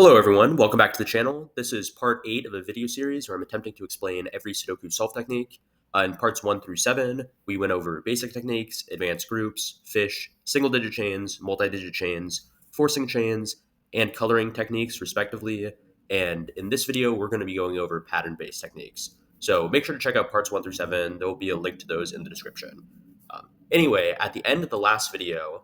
Hello everyone, welcome back to the channel. This is part 8 of a video series where I'm attempting to explain every Sudoku solve technique. In parts 1 through 7, we went over basic techniques, advanced groups, fish, single-digit chains, multi-digit chains, forcing chains, and coloring techniques respectively. And in this video, we're going to be going over pattern-based techniques. So make sure to check out parts 1 through 7. There will be a link to those in the description. Anyway, at the end of the last video,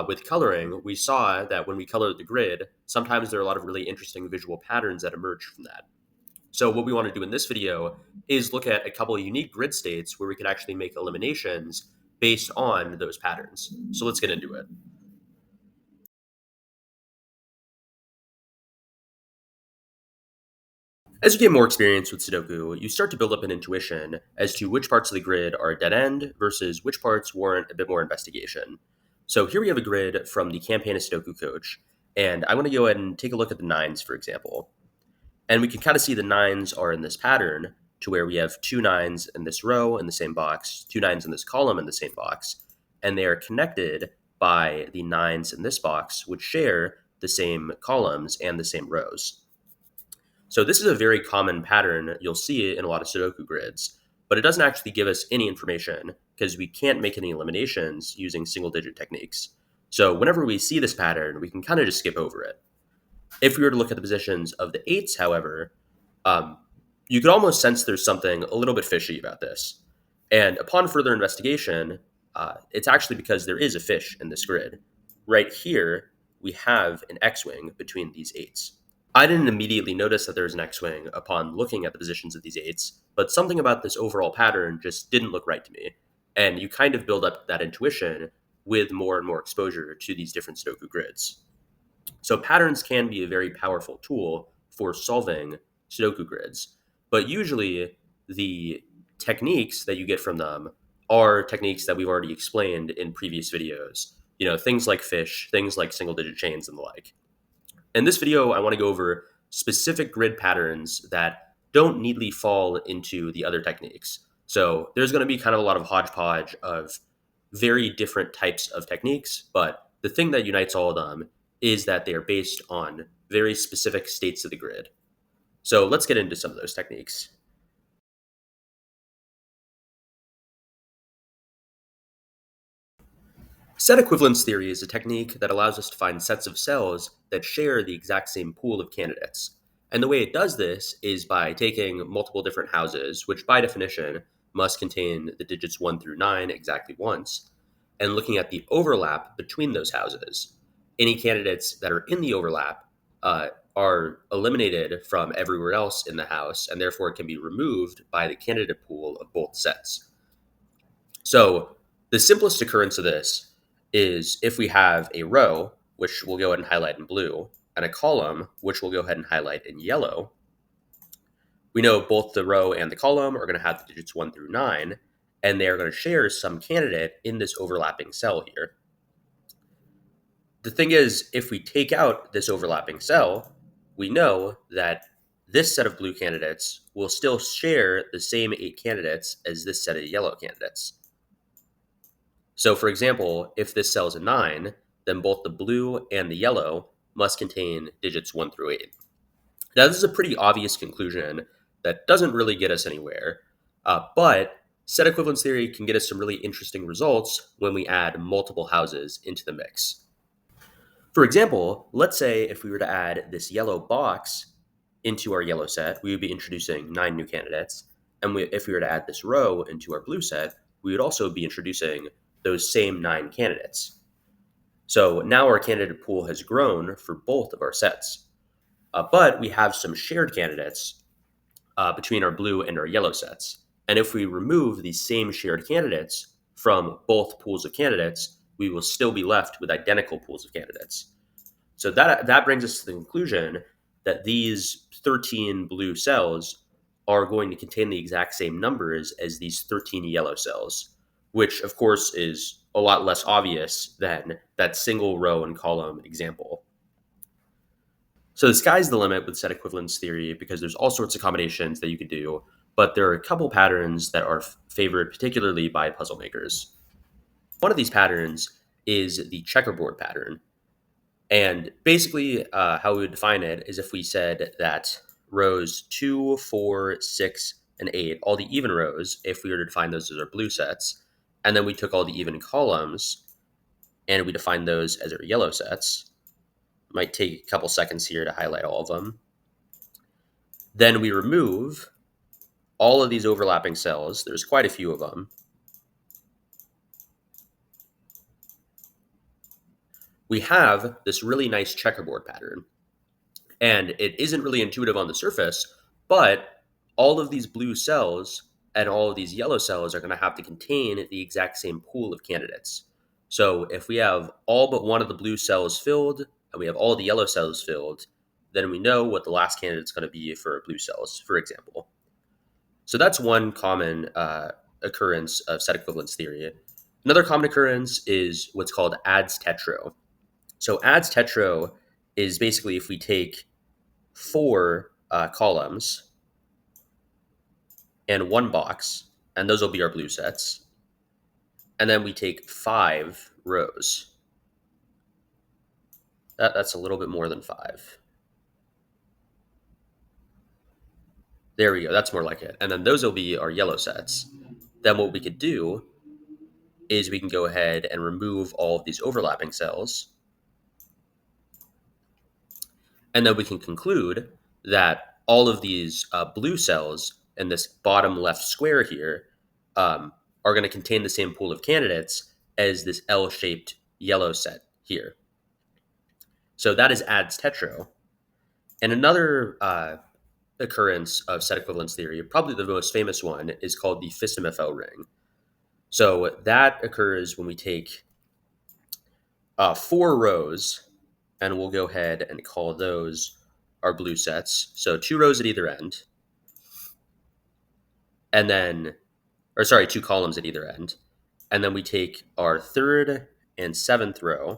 with coloring, we saw that when we colored the grid, sometimes there are a lot of really interesting visual patterns that emerge from that. So what we want to do in this video is look at a couple of unique grid states where we can actually make eliminations based on those patterns. So let's get into it. As you get more experience with Sudoku, you start to build up an intuition as to which parts of the grid are a dead end versus which parts warrant a bit more investigation. So here we have a grid from the Campaign of Sudoku Coach, and I want to go ahead and take a look at the nines, for example. And we can kind of see the nines are in this pattern to where we have two nines in this row in the same box, two nines in this column in the same box, and they are connected by the nines in this box, which share the same columns and the same rows. So this is a very common pattern. You'll see it in a lot of Sudoku grids, but it doesn't actually give us any information because we can't make any eliminations using single-digit techniques. So whenever we see this pattern, we can kind of just skip over it. If we were to look at the positions of the eights, however, you could almost sense there's something a little bit fishy about this. And upon further investigation, it's actually because there is a fish in this grid. Right here, we have an X-wing between these eights. I didn't immediately notice that there was an X-wing upon looking at the positions of these eights, but something about this overall pattern just didn't look right to me. And you kind of build up that intuition with more and more exposure to these different Sudoku grids. So patterns can be a very powerful tool for solving Sudoku grids, but usually the techniques that you get from them are techniques that we've already explained in previous videos. Things like fish, things like single-digit chains and the like. In this video, I want to go over specific grid patterns that don't neatly fall into the other techniques. So there's going to be kind of a lot of hodgepodge of very different types of techniques, but the thing that unites all of them is that they are based on very specific states of the grid. So let's get into some of those techniques. Set equivalence theory is a technique that allows us to find sets of cells that share the exact same pool of candidates. And the way it does this is by taking multiple different houses, which by definition must contain the digits 1 through 9 exactly once, and looking at the overlap between those houses. Any candidates that are in the overlap are eliminated from everywhere else in the house, and therefore can be removed by the candidate pool of both sets. So the simplest occurrence of this is if we have a row, which we'll go ahead and highlight in blue, and a column, which we'll go ahead and highlight in yellow. We know both the row and the column are going to have the digits 1 through 9, and they are going to share some candidate in this overlapping cell here. The thing is, if we take out this overlapping cell, we know that this set of blue candidates will still share the same 8 candidates as this set of yellow candidates. So for example, if this cell is a 9, then both the blue and the yellow must contain digits 1 through 8. Now this is a pretty obvious conclusion that doesn't really get us anywhere, but set equivalence theory can get us some really interesting results when we add multiple houses into the mix. For example, let's say if we were to add this yellow box into our yellow set, we would be introducing 9 new candidates. And if we were to add this row into our blue set, we would also be introducing those same 9 candidates. So now our candidate pool has grown for both of our sets. But we have some shared candidates between our blue and our yellow sets. And if we remove these same shared candidates from both pools of candidates, we will still be left with identical pools of candidates. So that brings us to the conclusion that these 13 blue cells are going to contain the exact same numbers as these 13 yellow cells, which of course is a lot less obvious than that single row and column example. So the sky's the limit with set equivalence theory because there's all sorts of combinations that you could do, but there are a couple patterns that are favored particularly by puzzle makers. One of these patterns is the checkerboard pattern. And basically, how we would define it is if we said that rows 2, 4, 6, and 8, all the even rows, if we were to define those as our blue sets, and then we took all the even columns and we defined those as our yellow sets. Might take a couple seconds here to highlight all of them. Then we remove all of these overlapping cells. There's quite a few of them. We have this really nice checkerboard pattern. And it isn't really intuitive on the surface, but all of these blue cells and all of these yellow cells are going to have to contain the exact same pool of candidates. So if we have all but one of the blue cells filled and we have all the yellow cells filled, then we know what the last candidate is going to be for blue cells, for example. So that's one common occurrence of set equivalence theory. Another common occurrence is what's called adds tetro. So adds tetro is basically if we take 4 columns and 1 box, and those will be our blue sets. And then we take 5 rows. That's a little bit more than 5. There we go. That's more like it. And then those will be our yellow sets. Then what we could do is we can go ahead and remove all of these overlapping cells. And then we can conclude that all of these blue cells in this bottom left square here are going to contain the same pool of candidates as this L-shaped yellow set here. So that is adds tetro. And another occurrence of set equivalence theory, probably the most famous one, is called the FisMFL ring. So that occurs when we take 4 rows, and we'll go ahead and call those our blue sets. So 2 rows at either end, and then, 2 columns at either end. And then we take our 3rd and 7th row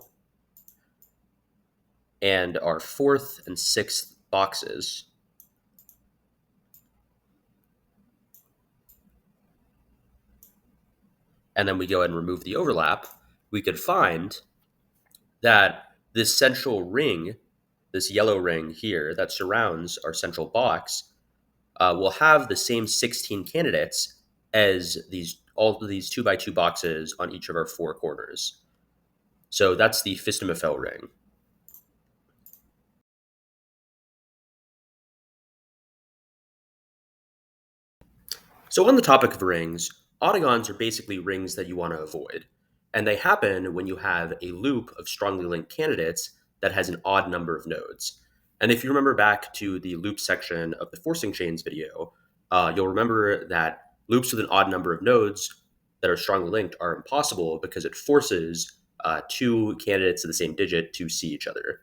and our 4th and 6th boxes. And then we go ahead and remove the overlap. We could find that this central ring, this yellow ring here that surrounds our central box, will have the same 16 candidates as all of these 2x2 boxes on each of our 4 corners. So that's the FisMFL ring. So on the topic of rings, Oddagons are basically rings that you want to avoid. And they happen when you have a loop of strongly linked candidates that has an odd number of nodes. And if you remember back to the loop section of the forcing chains video, you'll remember that loops with an odd number of nodes that are strongly linked are impossible because it forces 2 candidates of the same digit to see each other.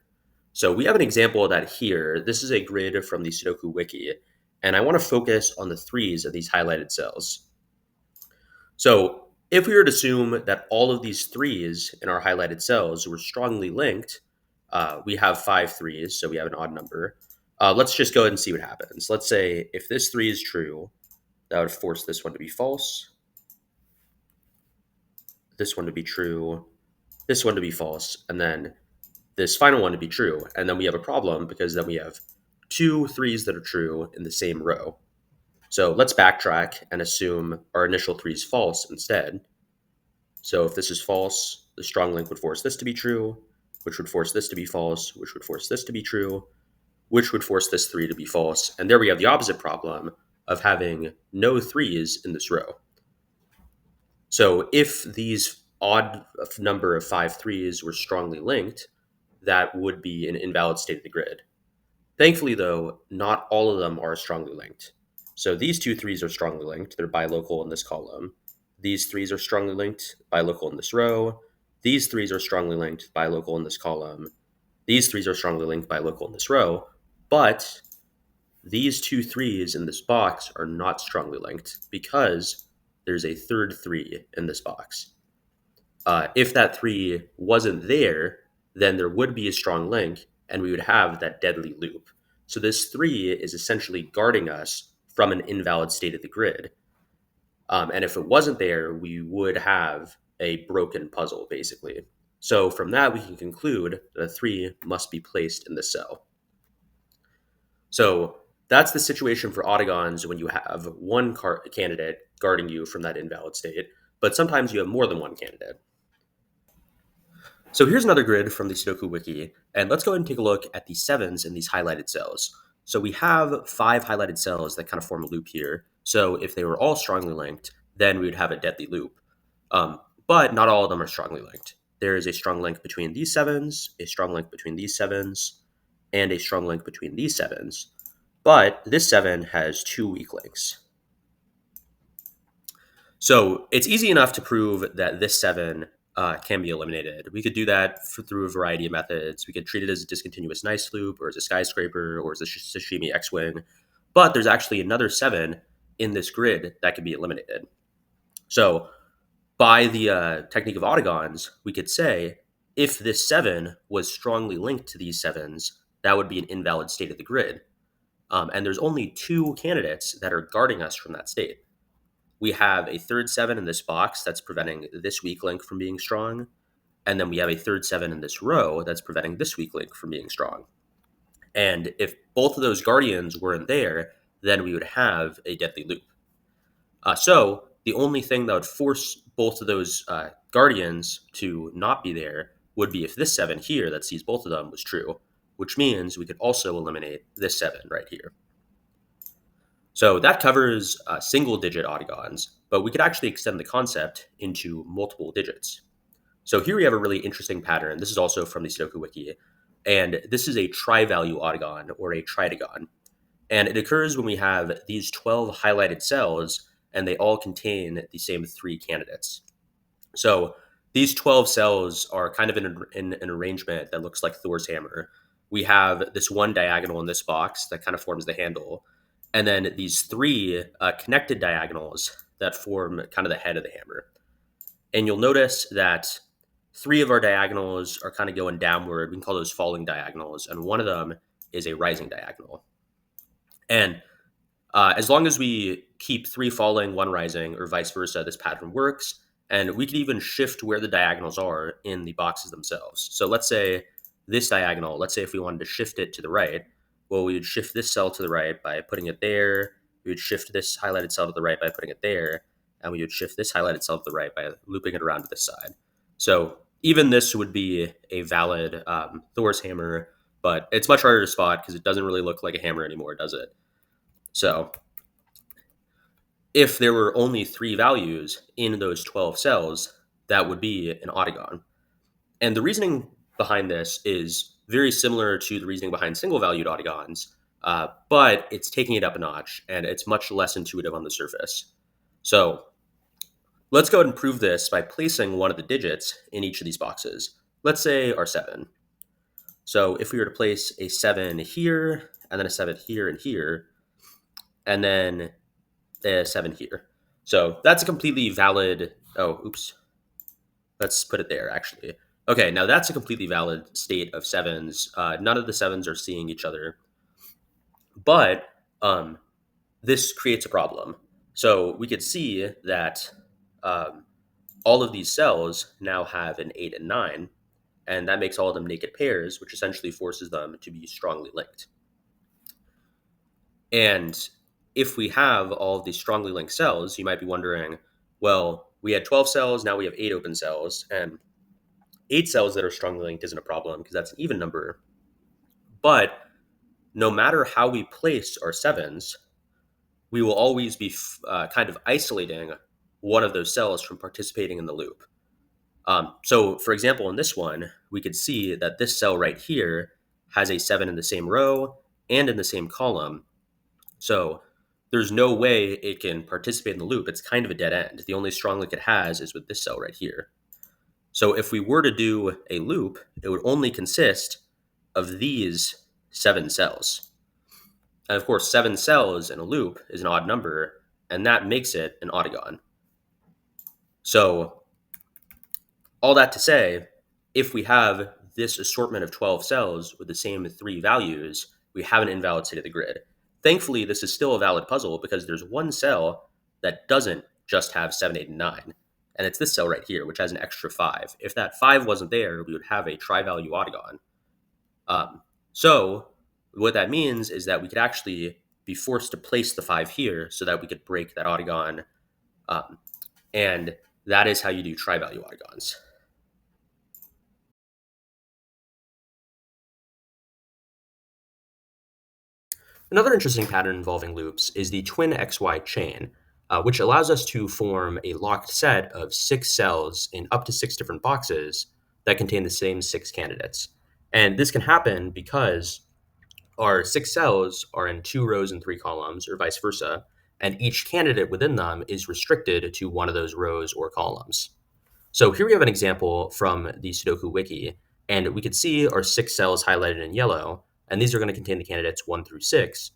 So we have an example of that here. This is a grid from the Sudoku wiki, and I want to focus on the 3s of these highlighted cells. So if we were to assume that all of these 3s in our highlighted cells were strongly linked, we have 5 3s, so we have an odd number. Let's just go ahead and see what happens. Let's say if this 3 is true, that would force this one to be false, this one to be true, this one to be false, and then this final one to be true. And then we have a problem because then we have 2 3s that are true in the same row. So let's backtrack and assume our initial 3 is false instead. So if this is false, the strong link would force this to be true, which would force this to be false, which would force this to be true, which would force this 3 to be false. And there we have the opposite problem of having no 3s in this row. So if these odd number of 5 3s were strongly linked, that would be an invalid state of the grid. Thankfully, though, not all of them are strongly linked. So these 2 3s are strongly linked. They're bilocal in this column. These 3s are strongly linked, bilocal in this row. These 3s are strongly linked, bilocal in this column. These 3s are strongly linked, bilocal in this row. But these 2 3s in this box are not strongly linked because there's a third 3 in this box. If that 3 wasn't there, then there would be a strong link and we would have that deadly loop. So this 3 is essentially guarding us from an invalid state of the grid. And if it wasn't there, we would have a broken puzzle, basically. So from that, we can conclude that a 3 must be placed in the cell. So that's the situation for Oddagons when you have one candidate guarding you from that invalid state, but sometimes you have more than one candidate. So here's another grid from the Sudoku wiki, and let's go ahead and take a look at the 7s in these highlighted cells. So we have 5 highlighted cells that kind of form a loop here. So if they were all strongly linked, then we would have a deadly loop. But not all of them are strongly linked. There is a strong link between these 7s, a strong link between these 7s, and a strong link between these 7s. But this 7 has 2 weak links. So it's easy enough to prove that this 7 can be eliminated. We could do that through a variety of methods. We could treat it as a discontinuous nice loop, or as a skyscraper, or as a sashimi X-wing. But there's actually another 7 in this grid that can be eliminated. So by the technique of Oddagons, we could say if this 7 was strongly linked to these 7s, that would be an invalid state of the grid. And there's only 2 candidates that are guarding us from that state. We have a third 7 in this box that's preventing this weak link from being strong. And then we have a third 7 in this row that's preventing this weak link from being strong. And if both of those guardians weren't there, then we would have a deadly loop. So the only thing that would force both of those guardians to not be there would be if this 7 here that sees both of them was true, which means we could also eliminate this 7 right here. So that covers single-digit Oddagons, but we could actually extend the concept into multiple digits. So here we have a really interesting pattern. This is also from the Sudoku wiki, and this is a tri-value Oddagon, or a tridagon. And it occurs when we have these 12 highlighted cells, and they all contain the same 3 candidates. So these 12 cells are kind of in an arrangement that looks like Thor's hammer. We have this one diagonal in this box that kind of forms the handle, and then these 3 connected diagonals that form kind of the head of the hammer. And you'll notice that 3 of our diagonals are kind of going downward. We can call those falling diagonals, and one of them is a rising diagonal. And as long as we keep 3 falling, 1 rising, or vice versa, this pattern works. And we can even shift where the diagonals are in the boxes themselves. So let's say this diagonal, let's say if we wanted to shift it to the right, well, we would shift this cell to the right by putting it there. We would shift this highlighted cell to the right by putting it there. And we would shift this highlighted cell to the right by looping it around to this side. So even this would be a valid Thor's hammer, but it's much harder to spot because it doesn't really look like a hammer anymore, does it? So if there were only 3 values in those 12 cells, that would be an Oddagon. And the reasoning behind this is very similar to the reasoning behind single-valued Oddagons, but it's taking it up a notch, and it's much less intuitive on the surface. So let's go ahead and prove this by placing one of the digits in each of these boxes. Let's say our 7. So if we were to place a 7 here, and then a 7 here and here, and then a 7 here. So that's a completely valid, let's put it there actually. Okay, now that's a completely valid state of 7s. None of the 7s are seeing each other, but this creates a problem. So we could see that all of these cells now have an 8 and 9, and that makes all of them naked pairs, which essentially forces them to be strongly linked. And if we have all of these strongly linked cells, you might be wondering, well, we had 12 cells, now we have 8 open cells, and 8 cells that are strongly linked isn't a problem because that's an even number. But no matter how we place our 7s, we will always be kind of isolating one of those cells from participating in the loop. So for example, in this one, we could see that this cell right here has a 7 in the same row and in the same column. So there's no way it can participate in the loop. It's kind of a dead end. The only strong link it has is with this cell right here. So if we were to do a loop, it would only consist of these 7 cells. And of course, 7 cells in a loop is an odd number, and that makes it an Oddagon. So all that to say, if we have this assortment of 12 cells with the same 3 values, we have an invalid state of the grid. Thankfully, this is still a valid puzzle because there's one cell that doesn't just have 7, 8, and 9. and it's this cell right here, which has an extra 5. If that 5 wasn't there, we would have a tri-value Oddagon. So what that means is that we could actually be forced to place the 5 here so that we could break that Oddagon. And that is how you do tri-value Oddagons. Another interesting pattern involving loops is the twin XY chain, which allows us to form a locked set of 6 cells in up to 6 different boxes that contain the same 6 candidates. And this can happen because our 6 cells are in 2 rows and 3 columns, or vice versa, and each candidate within them is restricted to one of those rows or columns. So here we have an example from the Sudoku wiki, and we could see our 6 cells highlighted in yellow, and these are going to contain the candidates 1 through 6.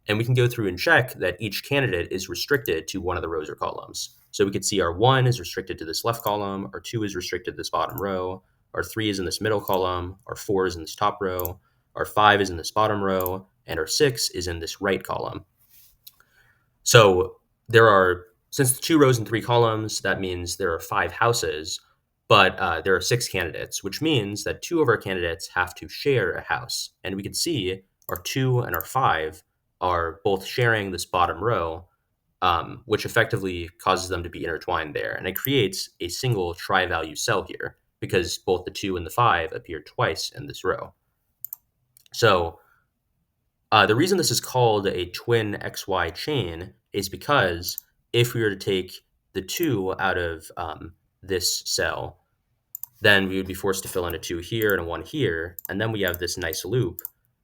And we can go through and check that each candidate is restricted to one of the rows or columns. So we could see our 1 is restricted to this left column, our 2 is restricted to this bottom row, our 3 is in this middle column, our 4 is in this top row, our 5 is in this bottom row, and our 6 is in this right column. So since the 2 rows and 3 columns, that means there are 5 houses, but there are 6 candidates, which means that 2 of our candidates have to share a house. And we can see our 2 and our 5 are both sharing this bottom row, which effectively causes them to be intertwined there. And it creates a single tri-value cell here because both the 2 and the 5 appear twice in this row. So the reason this is called a twin XY chain is because if we were to take the 2 out of this cell, then we would be forced to fill in a 2 here and a 1 here, and then we have this nice loop,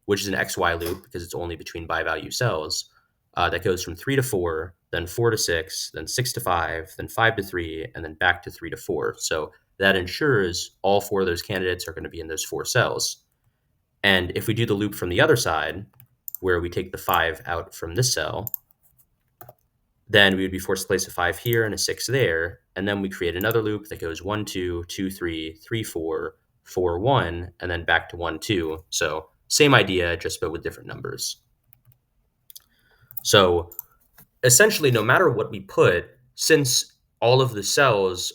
which is an XY loop because it's only between bi-value cells, that goes from 3 to 4, then 4 to 6, then 6 to 5, then 5 to 3, and then back to 3 to 4. So that ensures all 4 of those candidates are going to be in those 4 cells. And if we do the loop from the other side, where we take the 5 out from this cell, then we would be forced to place a 5 here and a 6 there, and then we create another loop that goes 1, 2, 2, 3, 3, 4, 4, 1, and then back to 1, 2. So same idea, just but with different numbers. So essentially, no matter what we put, since all of the cells,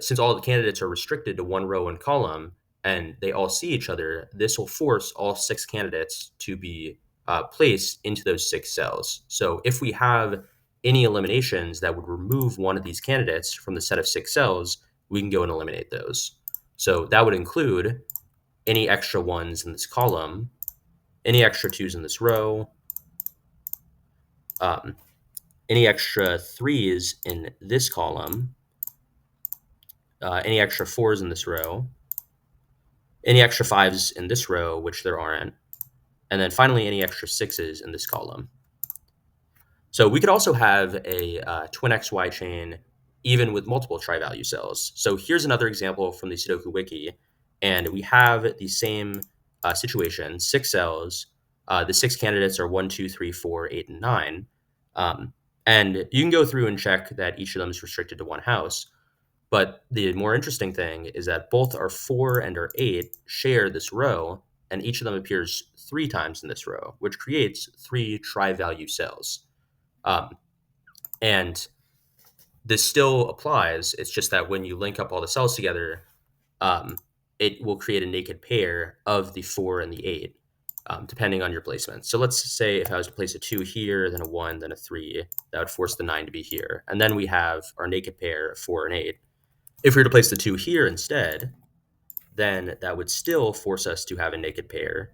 since all the candidates are restricted to one row and column, and they all see each other, this will force all 6 candidates to be placed into those 6 cells. So if we have any eliminations that would remove one of these candidates from the set of 6 cells, we can go and eliminate those. So that would include any extra 1s in this column, any extra 2s in this row, any extra 3s in this column, any extra 4s in this row, any extra 5s in this row, which there aren't, and then finally any extra 6s in this column. So we could also have a twin XY chain even with multiple tri-value cells. So here's another example from the Sudoku wiki, and we have the same situation, 6 cells. The 6 candidates are 1, 2, 3, 4, 8, and 9. And you can go through and check that each of them is restricted to one house. But the more interesting thing is that both our 4 and our 8 share this row, and each of them appears 3 times in this row, which creates 3 tri-value cells. And this still applies. It's just that when you link up all the cells together, it will create a naked pair of the 4 and the 8, depending on your placement. So let's say if I was to place a 2 here, then a 1, then a 3, that would force the 9 to be here. And then we have our naked pair of 4 and 8. If we were to place the 2 here instead, then that would still force us to have a naked pair.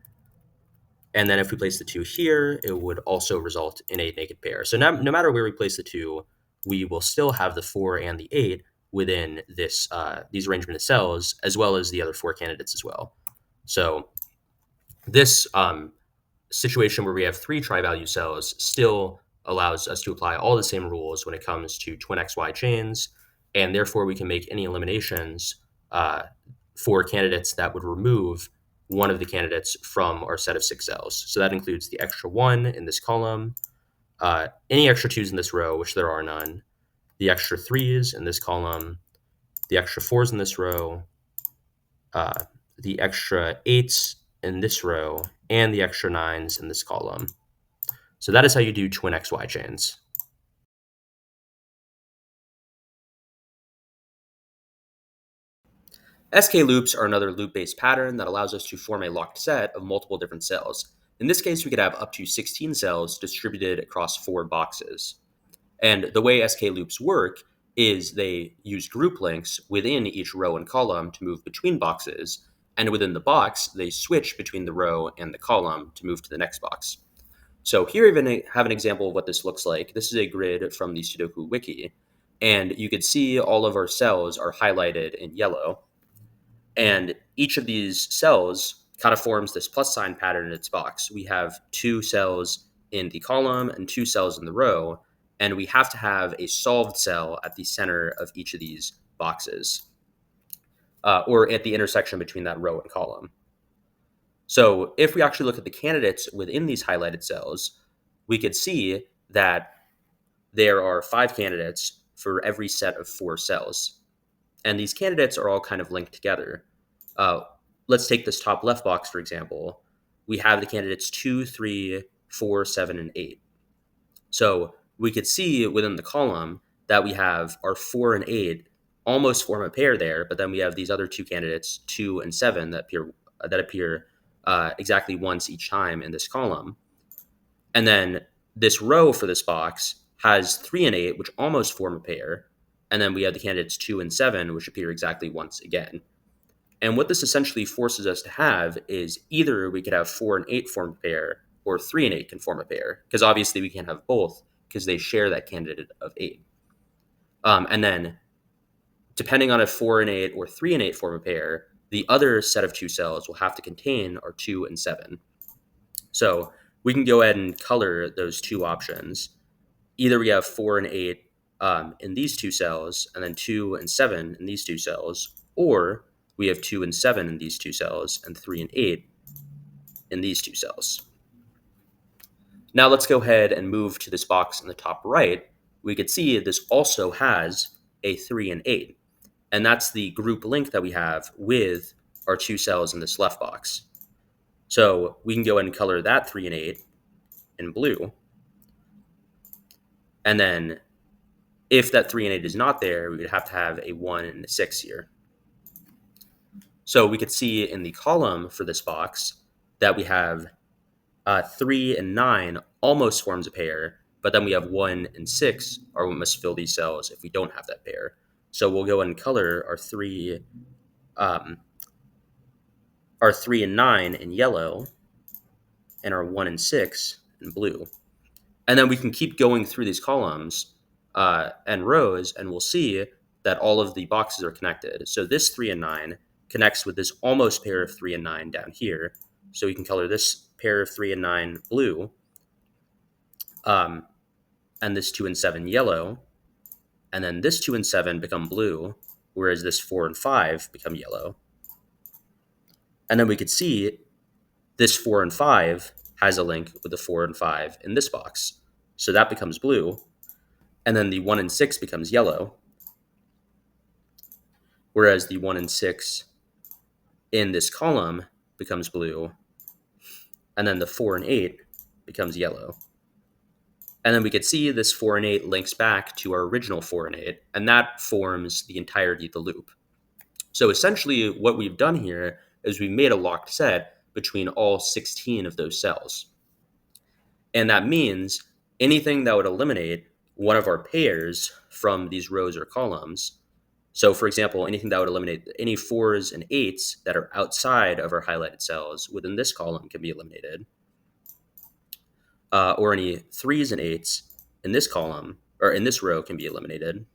And then if we place the 2 here, it would also result in a naked pair. So no matter where we place the 2, we will still have the 4 and the 8 within these arrangement of cells, as well as the other 4 candidates as well. So this situation where we have 3 tri-value cells still allows us to apply all the same rules when it comes to twin XY chains, and therefore we can make any eliminations for candidates that would remove one of the candidates from our set of 6 cells. So that includes the extra 1 in this column, any extra 2s in this row, which there are none, the extra 3s in this column, the extra 4s in this row, the extra 8s in this row, and the extra 9s in this column. So that is how you do twin XY chains. SK loops are another loop-based pattern that allows us to form a locked set of multiple different cells. In this case, we could have up to 16 cells distributed across 4 boxes. And the way SK loops work is they use group links within each row and column to move between boxes, and within the box, they switch between the row and the column to move to the next box. So here I have an example of what this looks like. This is a grid from the Sudoku wiki, and you could see all of our cells are highlighted in yellow. And each of these cells kind of forms this plus sign pattern in its box. We have 2 cells in the column and 2 cells in the row, and we have to have a solved cell at the center of each of these boxes, or at the intersection between that row and column. So if we actually look at the candidates within these highlighted cells, we could see that there are 5 candidates for every set of 4 cells. And these candidates are all kind of linked together. Uh, let's take this top left box, for example. We have the candidates 2, 3, 4, 7, and 8. So we could see within the column that we have our 4 and 8 almost form a pair there, but then we have these other 2 candidates, 2 and 7, that appear exactly once each time in this column. And then this row for this box has 3 and 8, which almost form a pair. And then we have the candidates 2 and 7, which appear exactly once again. And what this essentially forces us to have is either we could have 4 and 8 form a pair, or 3 and 8 can form a pair, because obviously we can't have both because they share that candidate of 8. And then, depending on if 4 and 8 or 3 and 8 form a pair, the other set of 2 cells will have to contain our 2 and 7. So we can go ahead and color those 2 options. Either we have 4 and 8 in these 2 cells, and then 2 and 7 in these 2 cells, or we have 2 and 7 in these 2 cells, and 3 and 8 in these 2 cells. Now let's go ahead and move to this box in the top right. We could see this also has a 3 and 8, and that's the group link that we have with our 2 cells in this left box. So we can go ahead and color that 3 and 8 in blue. And then if that 3 and 8 is not there, we would have to have a 1 and a 6 here. So we could see in the column for this box that we have 3 and 9 almost forms a pair, but then we have 1 and 6 are what must fill these cells if we don't have that pair. So we'll go and color our 3 and 9 in yellow, and our 1 and 6 in blue. And then we can keep going through these columns and rows, and we'll see that all of the boxes are connected. So this 3 and 9 connects with this almost pair of 3 and 9 down here. So we can color this pair of 3 and 9 blue, and this 2 and 7 yellow, and then this 2 and 7 become blue, whereas this 4 and 5 become yellow. And then we could see this 4 and 5 has a link with the 4 and 5 in this box. So that becomes blue. And then the 1 and 6 becomes yellow, whereas the 1 and 6 in this column becomes blue. And then the 4 and 8 becomes yellow. And then we could see this 4 and 8 links back to our original 4 and 8, and that forms the entirety of the loop. So essentially what we've done here is we've made a locked set between all 16 of those cells. And that means anything that would eliminate one of our pairs from these rows or columns. So for example, anything that would eliminate any 4s and 8s that are outside of our highlighted cells within this column can be eliminated. Or any 3s and 8s in this column, or in this row, can be eliminated.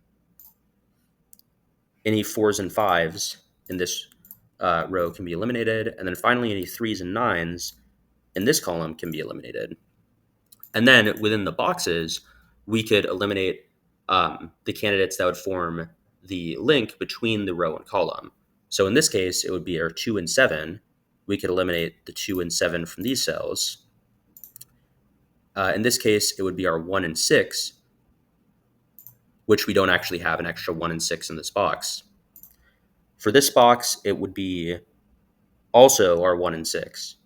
Any 4s and 5s in this row can be eliminated. And then finally, any 3s and 9s in this column can be eliminated. And then within the boxes, we could eliminate the candidates that would form the link between the row and column. So in this case, it would be our 2 and 7. We could eliminate the 2 and 7 from these cells. In this case, it would be our 1 and 6, which we don't actually have an extra 1 and 6 in this box. For this box, it would be also our 1 and 6.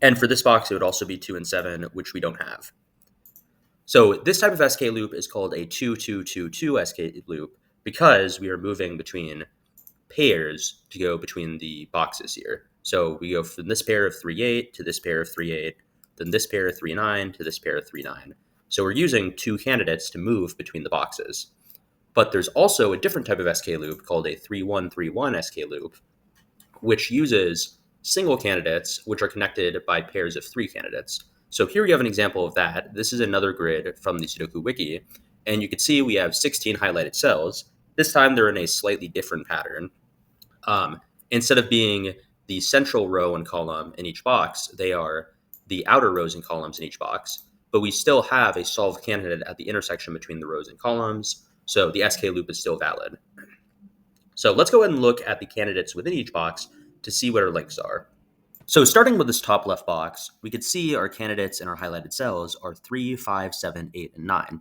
And for this box, it would also be 2 and 7, which we don't have. So this type of SK loop is called a 2-2-2-2 SK loop, because we are moving between pairs to go between the boxes here. So we go from this pair of 3, 8 to this pair of 3, 8, then this pair of 3, 9 to this pair of 3, 9. So we're using two candidates to move between the boxes. But there's also a different type of SK loop called a 3, 1, 3, 1 SK loop, which uses single candidates which are connected by pairs of 3 candidates. So here we have an example of that. This is another grid from the Sudoku wiki, and you can see we have 16 highlighted cells. This time they're in a slightly different pattern. Instead of being the central row and column in each box, they are the outer rows and columns in each box, but we still have a solved candidate at the intersection between the rows and columns, so the SK loop is still valid. So let's go ahead and look at the candidates within each box to see what our links are. So starting with this top left box, we could see our candidates in our highlighted cells are 3, 5, 7, 8, and 9.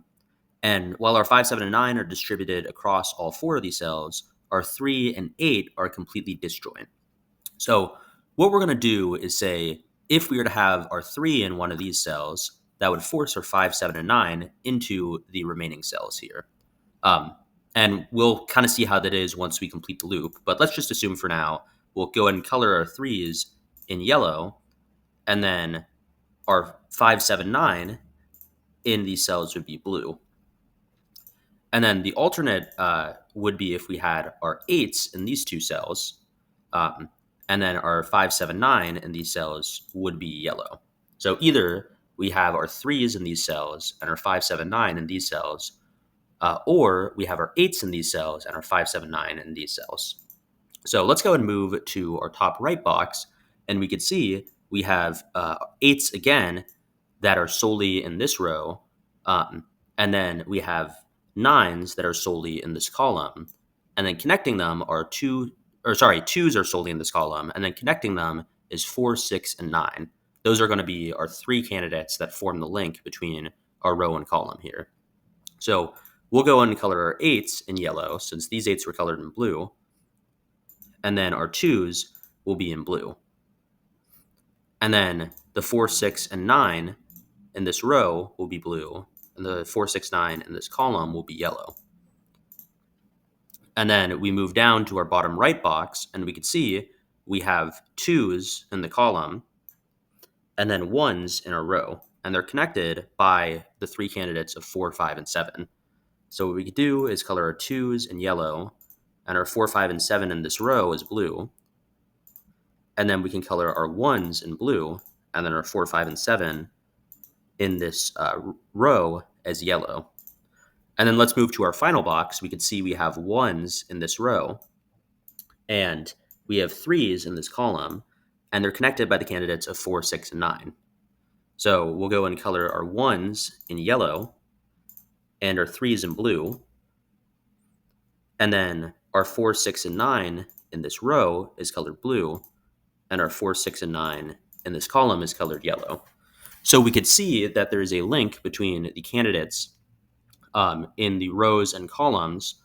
And while our 5, 7, and 9 are distributed across all 4 of these cells, our 3 and 8 are completely disjoint. So what we're going to do is say, if we were to have our 3 in one of these cells, that would force our 5, 7, and 9 into the remaining cells here. And we'll kind of see how that is once we complete the loop. But let's just assume for now, we'll go ahead and color our 3s in yellow, and then our 5, 7, 9 in these cells would be blue. And then the alternate would be if we had our 8s in these two cells, and then our 5, 7, 9 in these cells would be yellow. So either we have our 3s in these cells and our 5, 7, 9 in these cells, or we have our 8s in these cells and our 5, 7, 9 in these cells. So let's go and move to our top right box, and we can see we have 8s again that are solely in this row, and then we have 9s that are solely in this column, and then connecting them are 2s are solely in this column, and then connecting them is 4, 6, and 9. Those are going to be our 3 candidates that form the link between our row and column here. So we'll go and color our 8s in yellow, since these 8s were colored in blue, and then our 2s will be in blue. And then the 4, 6, and 9 in this row will be blue, and the 4, 6, 9 in this column will be yellow. And then we move down to our bottom right box, and we can see we have 2s in the column, and then 1s in our row, and they're connected by the 3 candidates of 4, 5, and 7. So what we could do is color our 2s in yellow, and our 4, 5, and 7 in this row is blue, and then we can color our 1s in blue, and then our 4, 5, and 7 in this row as yellow. And then let's move to our final box. We can see we have 1s in this row, and we have 3s in this column, and they're connected by the candidates of 4, 6, and 9. So we'll go and color our 1s in yellow, and our 3s in blue, and then our 4, 6, and 9 in this row is colored blue, and our 4, 6, and 9 in this column is colored yellow. So we could see that there is a link between the candidates in the rows and columns.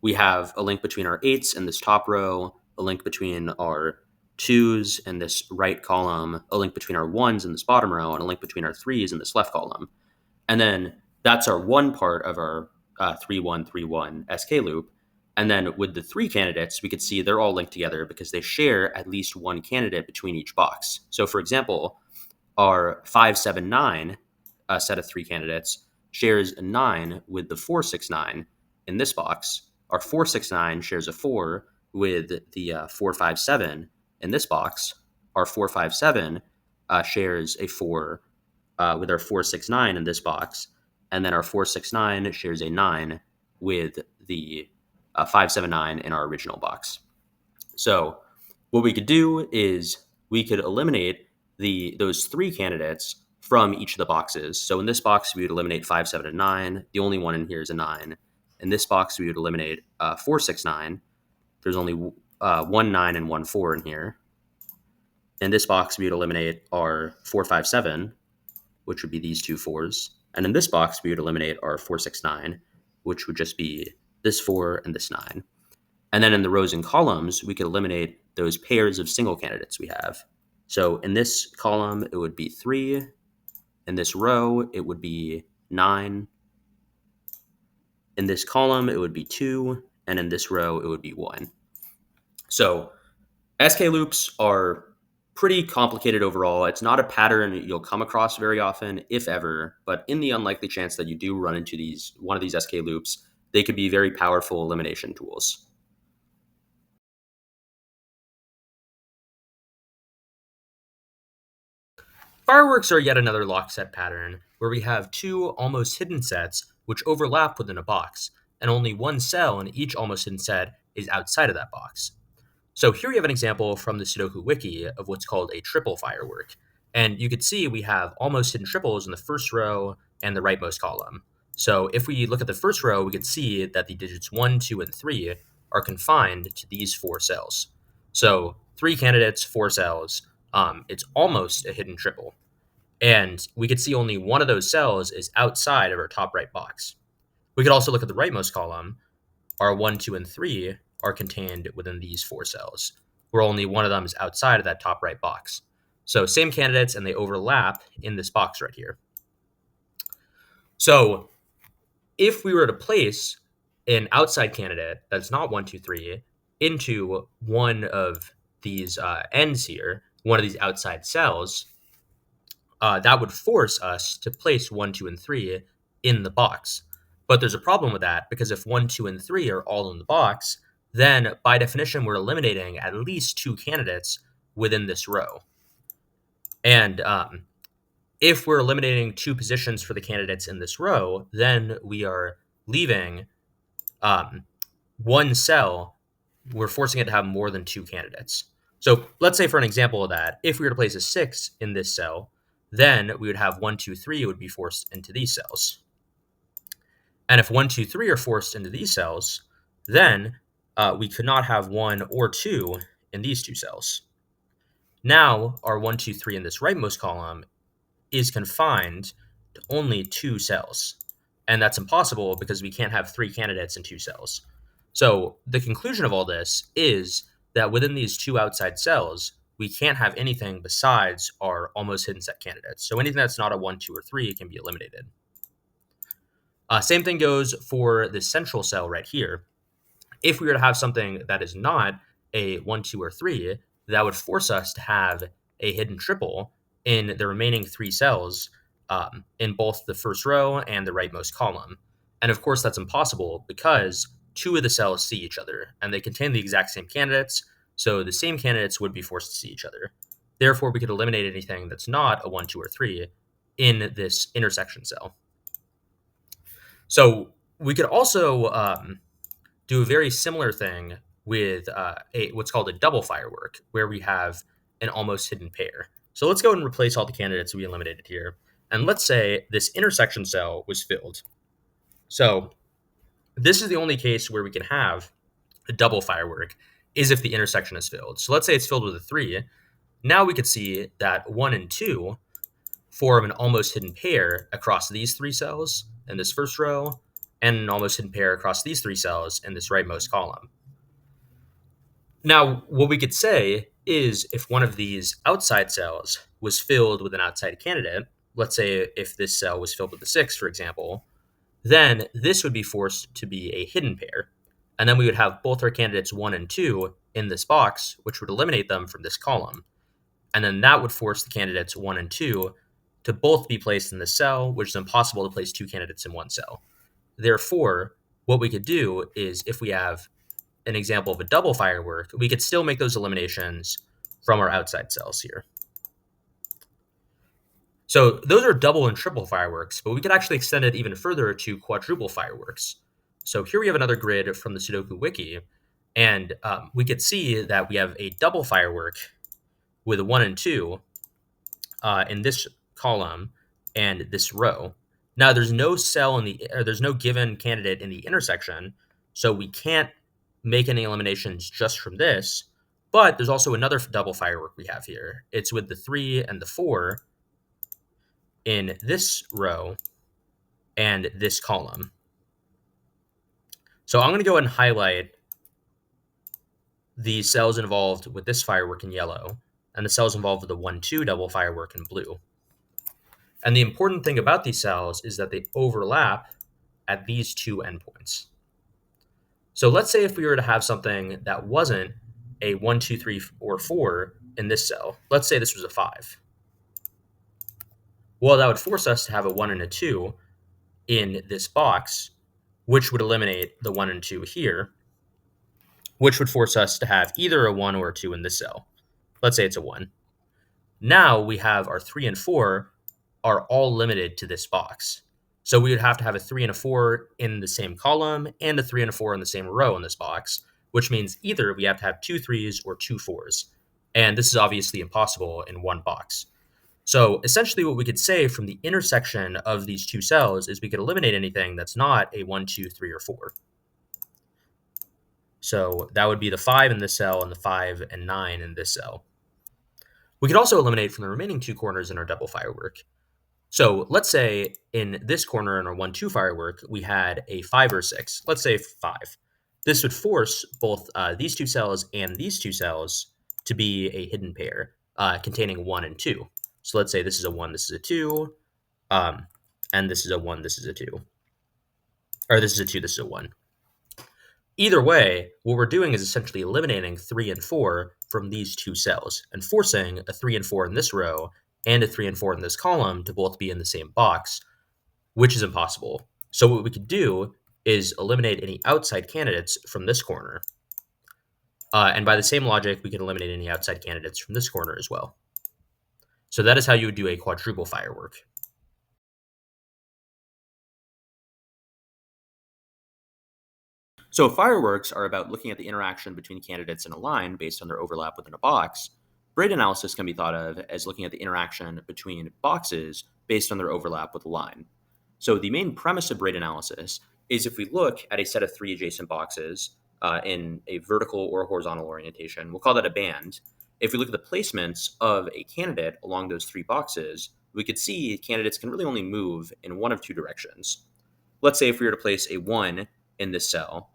We have a link between our 8s in this top row, a link between our 2s in this right column, a link between our 1s in this bottom row, and a link between our 3s in this left column. And then that's our one part of our 3, 1, 3, 1 SK loop. And then with the 3 candidates, we could see they're all linked together because they share at least one candidate between each box. So for example, our 5, 7, 9 set of 3 candidates shares a 9 with the 4, 6, 9 in this box. Our 4, 6, 9 shares a 4 with the 4, 5, 7 in this box. Our 4, 5, 7 shares a 4 with our 4, 6, 9 in this box. And then our 4, 6, 9 shares a 9 with the 5, 7, 9 in our original box. So what we could do is we could eliminate those 3 candidates from each of the boxes. So in this box, we would eliminate 5, 7, and 9. The only one in here is a 9. In this box, we would eliminate 4, 6, 9. There's only 1, 9 and 1, 4 in here. In this box, we would eliminate our 4, 5, 7, which would be these 2 4s. And in this box, we would eliminate our 4, 6, 9, which would just be this 4 and this 9. And then in the rows and columns, we could eliminate those pairs of single candidates we have. So in this column, it would be 3. In this row, it would be 9. In this column, it would be 2. and in this row, it would be 1. So SK loops are pretty complicated overall. It's not a pattern you'll come across very often, if ever, but in the unlikely chance that you do run into one of these SK loops, they could be very powerful elimination tools. Fireworks are yet another lock set pattern where we have two almost hidden sets which overlap within a box, and only one cell in each almost hidden set is outside of that box. So here we have an example from the Sudoku wiki of what's called a triple firework. And you could see we have almost hidden triples in the first row and the rightmost column. So if we look at the first row, we can see that the digits 1, 2, and 3 are confined to these 4 cells. So 3 candidates, 4 cells, it's almost a hidden triple. And we could see only one of those cells is outside of our top right box. We could also look at the rightmost column. Our 1, 2, and 3 are contained within these 4 cells, where only one of them is outside of that top right box. So same candidates, and they overlap in this box right here. So if we were to place an outside candidate that's not 1, 2, 3 into one of these ends here, one of these outside cells, that would force us to place 1, 2, and 3 in the box. But there's a problem with that, because if 1, 2, and 3 are all in the box, then by definition, we're eliminating at least 2 candidates within this row. And if we're eliminating 2 positions for the candidates in this row, then we are leaving one cell. We're forcing it to have more than 2 candidates. So let's say for an example of that, if we were to place a 6 in this cell, then we would have 1, 2, 3 would be forced into these cells. And if 1, 2, 3 are forced into these cells, then we could not have 1 or 2 in these 2 cells. Now, our 1, 2, 3 in this rightmost column is confined to only 2 cells. And that's impossible because we can't have 3 candidates in 2 cells. So the conclusion of all this is that within these 2 outside cells, we can't have anything besides our almost hidden set candidates. So anything that's not a 1, 2, or 3 can be eliminated. Same thing goes for the central cell right here. If we were to have something that is not a 1, 2, or 3, that would force us to have a hidden triple in the remaining 3 cells in both the first row and the rightmost column. And of course, that's impossible because 2 of the cells see each other and they contain the exact same candidates. So the same candidates would be forced to see each other. Therefore, we could eliminate anything that's not a 1, 2, or 3 in this intersection cell. So we could also do a very similar thing with what's called a double firework, where we have an almost hidden pair. So let's go and replace all the candidates we eliminated here. And let's say this intersection cell was filled. So this is the only case where we can have a double firework, is if the intersection is filled. So let's say it's filled with a 3. Now we could see that 1 and 2 form an almost hidden pair across these 3 cells in this first row, and an almost hidden pair across these 3 cells in this rightmost column. Now, what we could say is if one of these outside cells was filled with an outside candidate, let's say if this cell was filled with a 6, for example, then this would be forced to be a hidden pair. And then we would have both our candidates 1 and 2 in this box, which would eliminate them from this column. And then that would force the candidates 1 and 2 to both be placed in this cell, which is impossible to place 2 candidates in one cell. Therefore, what we could do is if we have an example of a double firework, we could still make those eliminations from our outside cells here. So those are double and triple fireworks, but we could actually extend it even further to quadruple fireworks. So here we have another grid from the Sudoku wiki, and we could see that we have a double firework with a 1 and 2 in this column and this row. Now there's no there's no given candidate in the intersection, so we can't make any eliminations just from this. But there's also another double firework we have here. It's with the 3 and the 4 in this row and this column. So I'm going to go ahead and highlight the cells involved with this firework in yellow and the cells involved with the 1, 2 double firework in blue. And the important thing about these cells is that they overlap at these 2 endpoints. So let's say if we were to have something that wasn't a 1, 2, 3, or 4 in this cell, let's say this was a 5. Well, that would force us to have a 1 and a 2 in this box, which would eliminate the 1 and 2 here, which would force us to have either a 1 or a 2 in this cell. Let's say it's a 1. Now we have our 3 and 4 are all limited to this box. So we would have to have a 3 and a 4 in the same column and a 3 and a 4 in the same row in this box, which means either we have to have two 3s or two 4s. And this is obviously impossible in one box. So essentially what we could say from the intersection of these two cells is we could eliminate anything that's not a 1, 2, 3, or 4. So that would be the 5 in this cell and the 5 and 9 in this cell. We could also eliminate from the remaining two corners in our double firework. So let's say in this corner in our 1, 2 firework, we had a 5 or 6. Let's say 5. This would force both these two cells and these two cells to be a hidden pair containing 1 and 2. So let's say this is a 1, this is a 2, and this is a 1, this is a 2. Or this is a 2, this is a 1. Either way, what we're doing is essentially eliminating 3 and 4 from these two cells and forcing a 3 and 4 in this row and a 3 and 4 in this column to both be in the same box, which is impossible. So what we could do is eliminate any outside candidates from this corner. And by the same logic, we can eliminate any outside candidates from this corner as well. So that is how you would do a quadruple firework. So fireworks are about looking at the interaction between candidates in a line based on their overlap within a box. Braid analysis can be thought of as looking at the interaction between boxes based on their overlap with a line. So the main premise of braid analysis is if we look at a set of three adjacent boxes in a vertical or horizontal orientation, we'll call that a band. If we look at the placements of a candidate along those three boxes, we could see candidates can really only move in one of two directions. Let's say if we were to place a 1 in this cell,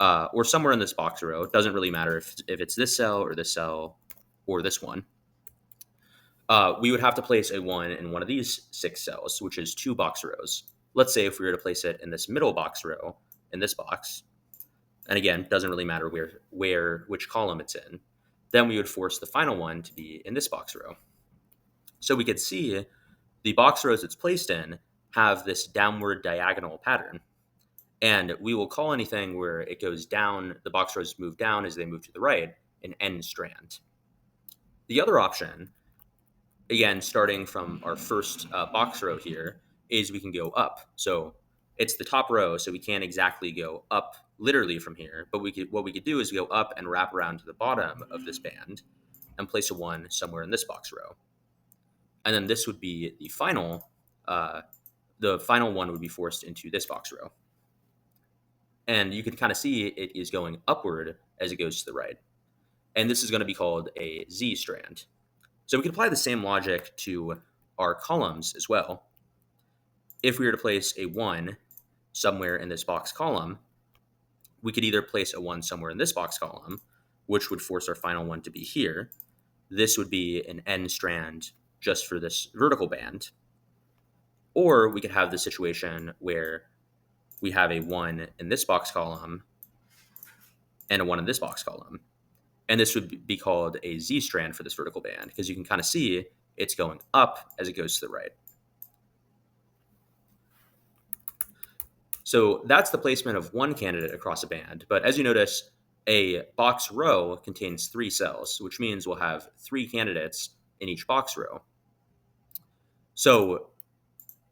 or somewhere in this box row, it doesn't really matter if it's this cell or this cell or this one, we would have to place a 1 in one of these 6 cells, which is 2 box rows. Let's say if we were to place it in this middle box row, in this box, and again, doesn't really matter which column it's in, then we would force the final one to be in this box row. So we could see the box rows it's placed in have this downward diagonal pattern. And we will call anything where it goes down, the box rows move down as they move to the right, an end strand. The other option, again, starting from our first box row here, is we can go up. So it's the top row, so we can't exactly go up literally from here, but what we could do is go up and wrap around to the bottom of this band and place a 1 somewhere in this box row. And then this would be the final one would be forced into this box row. And you can kind of see it is going upward as it goes to the right. And this is going to be called a Z strand. So we can apply the same logic to our columns as well. If we were to place a 1 somewhere in this box column, we could either place a 1 somewhere in this box column, which would force our final one to be here. This would be an end strand just for this vertical band. Or we could have the situation where we have a 1 in this box column and a 1 in this box column. And this would be called a Z strand for this vertical band because you can kind of see it's going up as it goes to the right. So that's the placement of one candidate across a band. But as you notice, a box row contains 3 cells, which means we'll have 3 candidates in each box row. So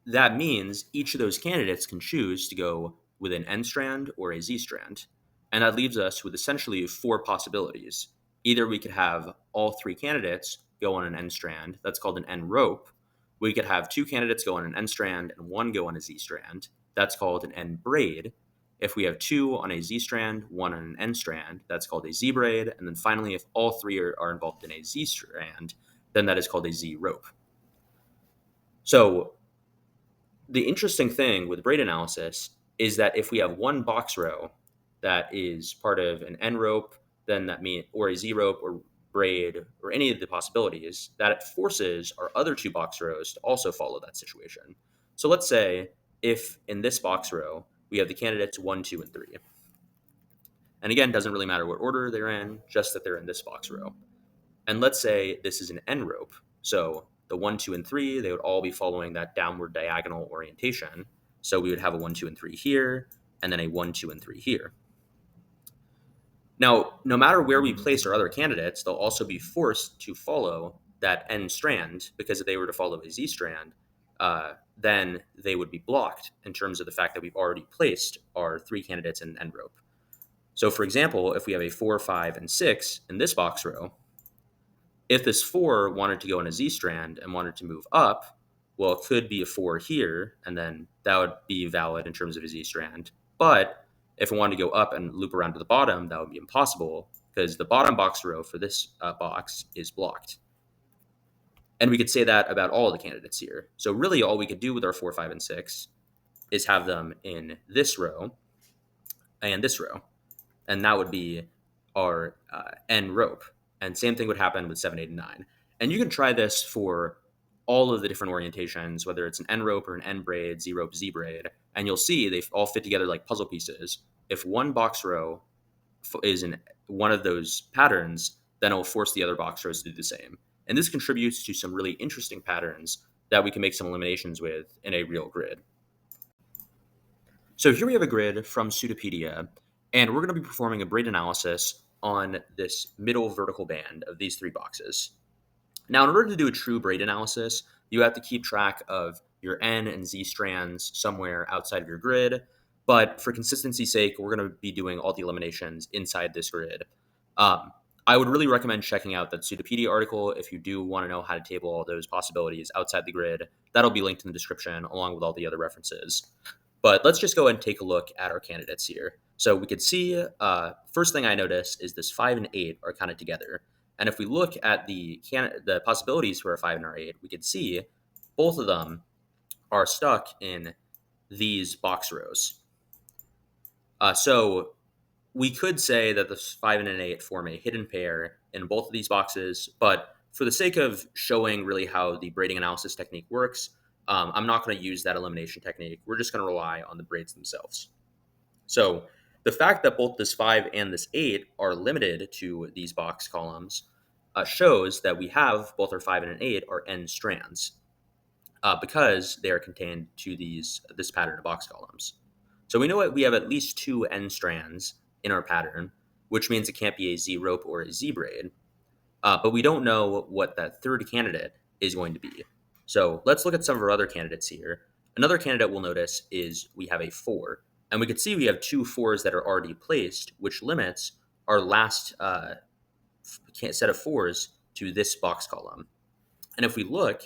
that means each of those candidates can choose to go with an N strand or a Z strand. And that leaves us with essentially 4 possibilities. Either we could have all 3 candidates go on an N strand, that's called an N rope. We could have 2 candidates go on an N strand and 1 go on a Z strand, that's called an N braid. If we have 2 on a Z strand, 1 on an N strand, that's called a Z braid. And then finally, if all 3 are involved in a Z strand, then that is called a Z rope. So the interesting thing with braid analysis is that if we have one box row that is part of an N rope, then that means, or a Z rope or braid or any of the possibilities, that it forces our other 2 box rows to also follow that situation. So let's say if in this box row we have the candidates 1, 2, and 3. And again, doesn't really matter what order they're in, just that they're in this box row. And let's say this is an n rope. So the 1, 2, and 3, they would all be following that downward diagonal orientation. So we would have a 1, 2, and 3 here, and then a 1, 2, and 3 here. Now, no matter where we place our other candidates, they'll also be forced to follow that n strand, because if they were to follow a z strand, then they would be blocked in terms of the fact that we've already placed our 3 candidates in n rope. So for example, if we have a 4, 5, and 6 in this box row, if this 4 wanted to go in a z strand and wanted to move up, well, it could be a 4 here, and then that would be valid in terms of a z strand. But if it wanted to go up and loop around to the bottom, that would be impossible because the bottom box row for this box is blocked. And we could say that about all of the candidates here. So really all we could do with our 4, 5, and 6 is have them in this row and this row. And that would be our n rope. And same thing would happen with 7, 8, and 9. And you can try this for all of the different orientations, whether it's an n rope or an n braid, z rope, z braid, and you'll see they all fit together like puzzle pieces. If one box row is in one of those patterns, then it'll force the other box rows to do the same. And this contributes to some really interesting patterns that we can make some eliminations with in a real grid. So here we have a grid from Sudopedia, and we're going to be performing a braid analysis on this middle vertical band of these 3 boxes. Now, in order to do a true braid analysis, you have to keep track of your n and z strands somewhere outside of your grid. But for consistency's sake, we're going to be doing all the eliminations inside this grid. I would really recommend checking out that Sudopedia article if you do want to know how to table all those possibilities outside the grid. That'll be linked in the description along with all the other references. But let's just go ahead and take a look at our candidates here. So we could see, first thing I notice is this 5 and 8 are kind of together. And if we look at the possibilities for a 5 and our 8, we could see both of them are stuck in these box rows. So we could say that the 5 and an 8 form a hidden pair in both of these boxes, but for the sake of showing really how the braiding analysis technique works, I'm not going to use that elimination technique. We're just going to rely on the braids themselves. So the fact that both this 5 and this 8 are limited to these box columns shows that we have both our 5 and an 8 are n strands because they are contained to this pattern of box columns. So we know that we have at least 2 n strands in our pattern, which means it can't be a z rope or a z braid. But we don't know what that third candidate is going to be. So let's look at some of our other candidates here. Another candidate we'll notice is we have a 4. And we can see we have 2 4s that are already placed, which limits our last set of 4s to this box column. And if we look,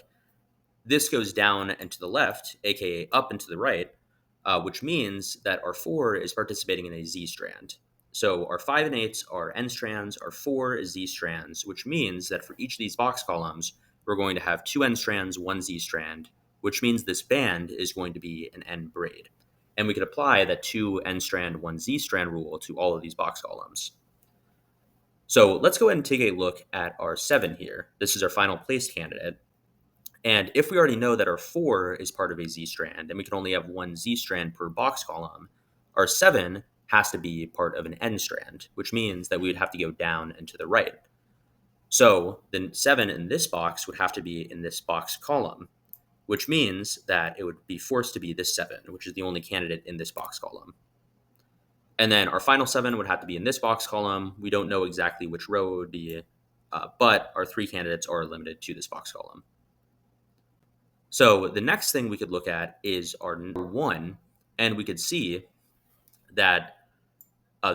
this goes down and to the left, aka up and to the right, which means that our 4 is participating in a z strand. So our 5 and 8s are n strands, our 4 is z strands, which means that for each of these box columns, we're going to have 2 n strands, 1 z strand, which means this band is going to be an n braid. And we could apply that 2 n strand, 1 z strand rule to all of these box columns. So let's go ahead and take a look at our 7 here. This is our final placed candidate. And if we already know that our 4 is part of a z strand, and we can only have 1 z strand per box column, our 7 has to be part of an n strand, which means that we would have to go down and to the right. So the 7 in this box would have to be in this box column, which means that it would be forced to be this 7, which is the only candidate in this box column. And then our final 7 would have to be in this box column. We don't know exactly which row it would be, but our 3 candidates are limited to this box column. So the next thing we could look at is our number 1, and we could see that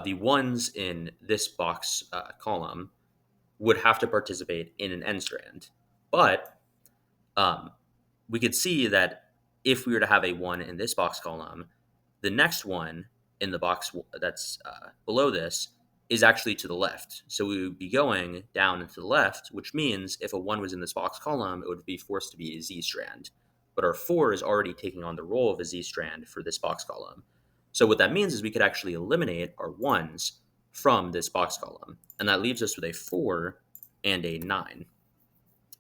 the ones in this box column would have to participate in an n strand. But we could see that if we were to have a 1 in this box column, the next one in the box that's below this is actually to the left. So we would be going down and to the left, which means if a 1 was in this box column, it would be forced to be a z strand. But our 4 is already taking on the role of a z strand for this box column. So what that means is we could actually eliminate our 1s from this box column. And that leaves us with a 4 and a 9.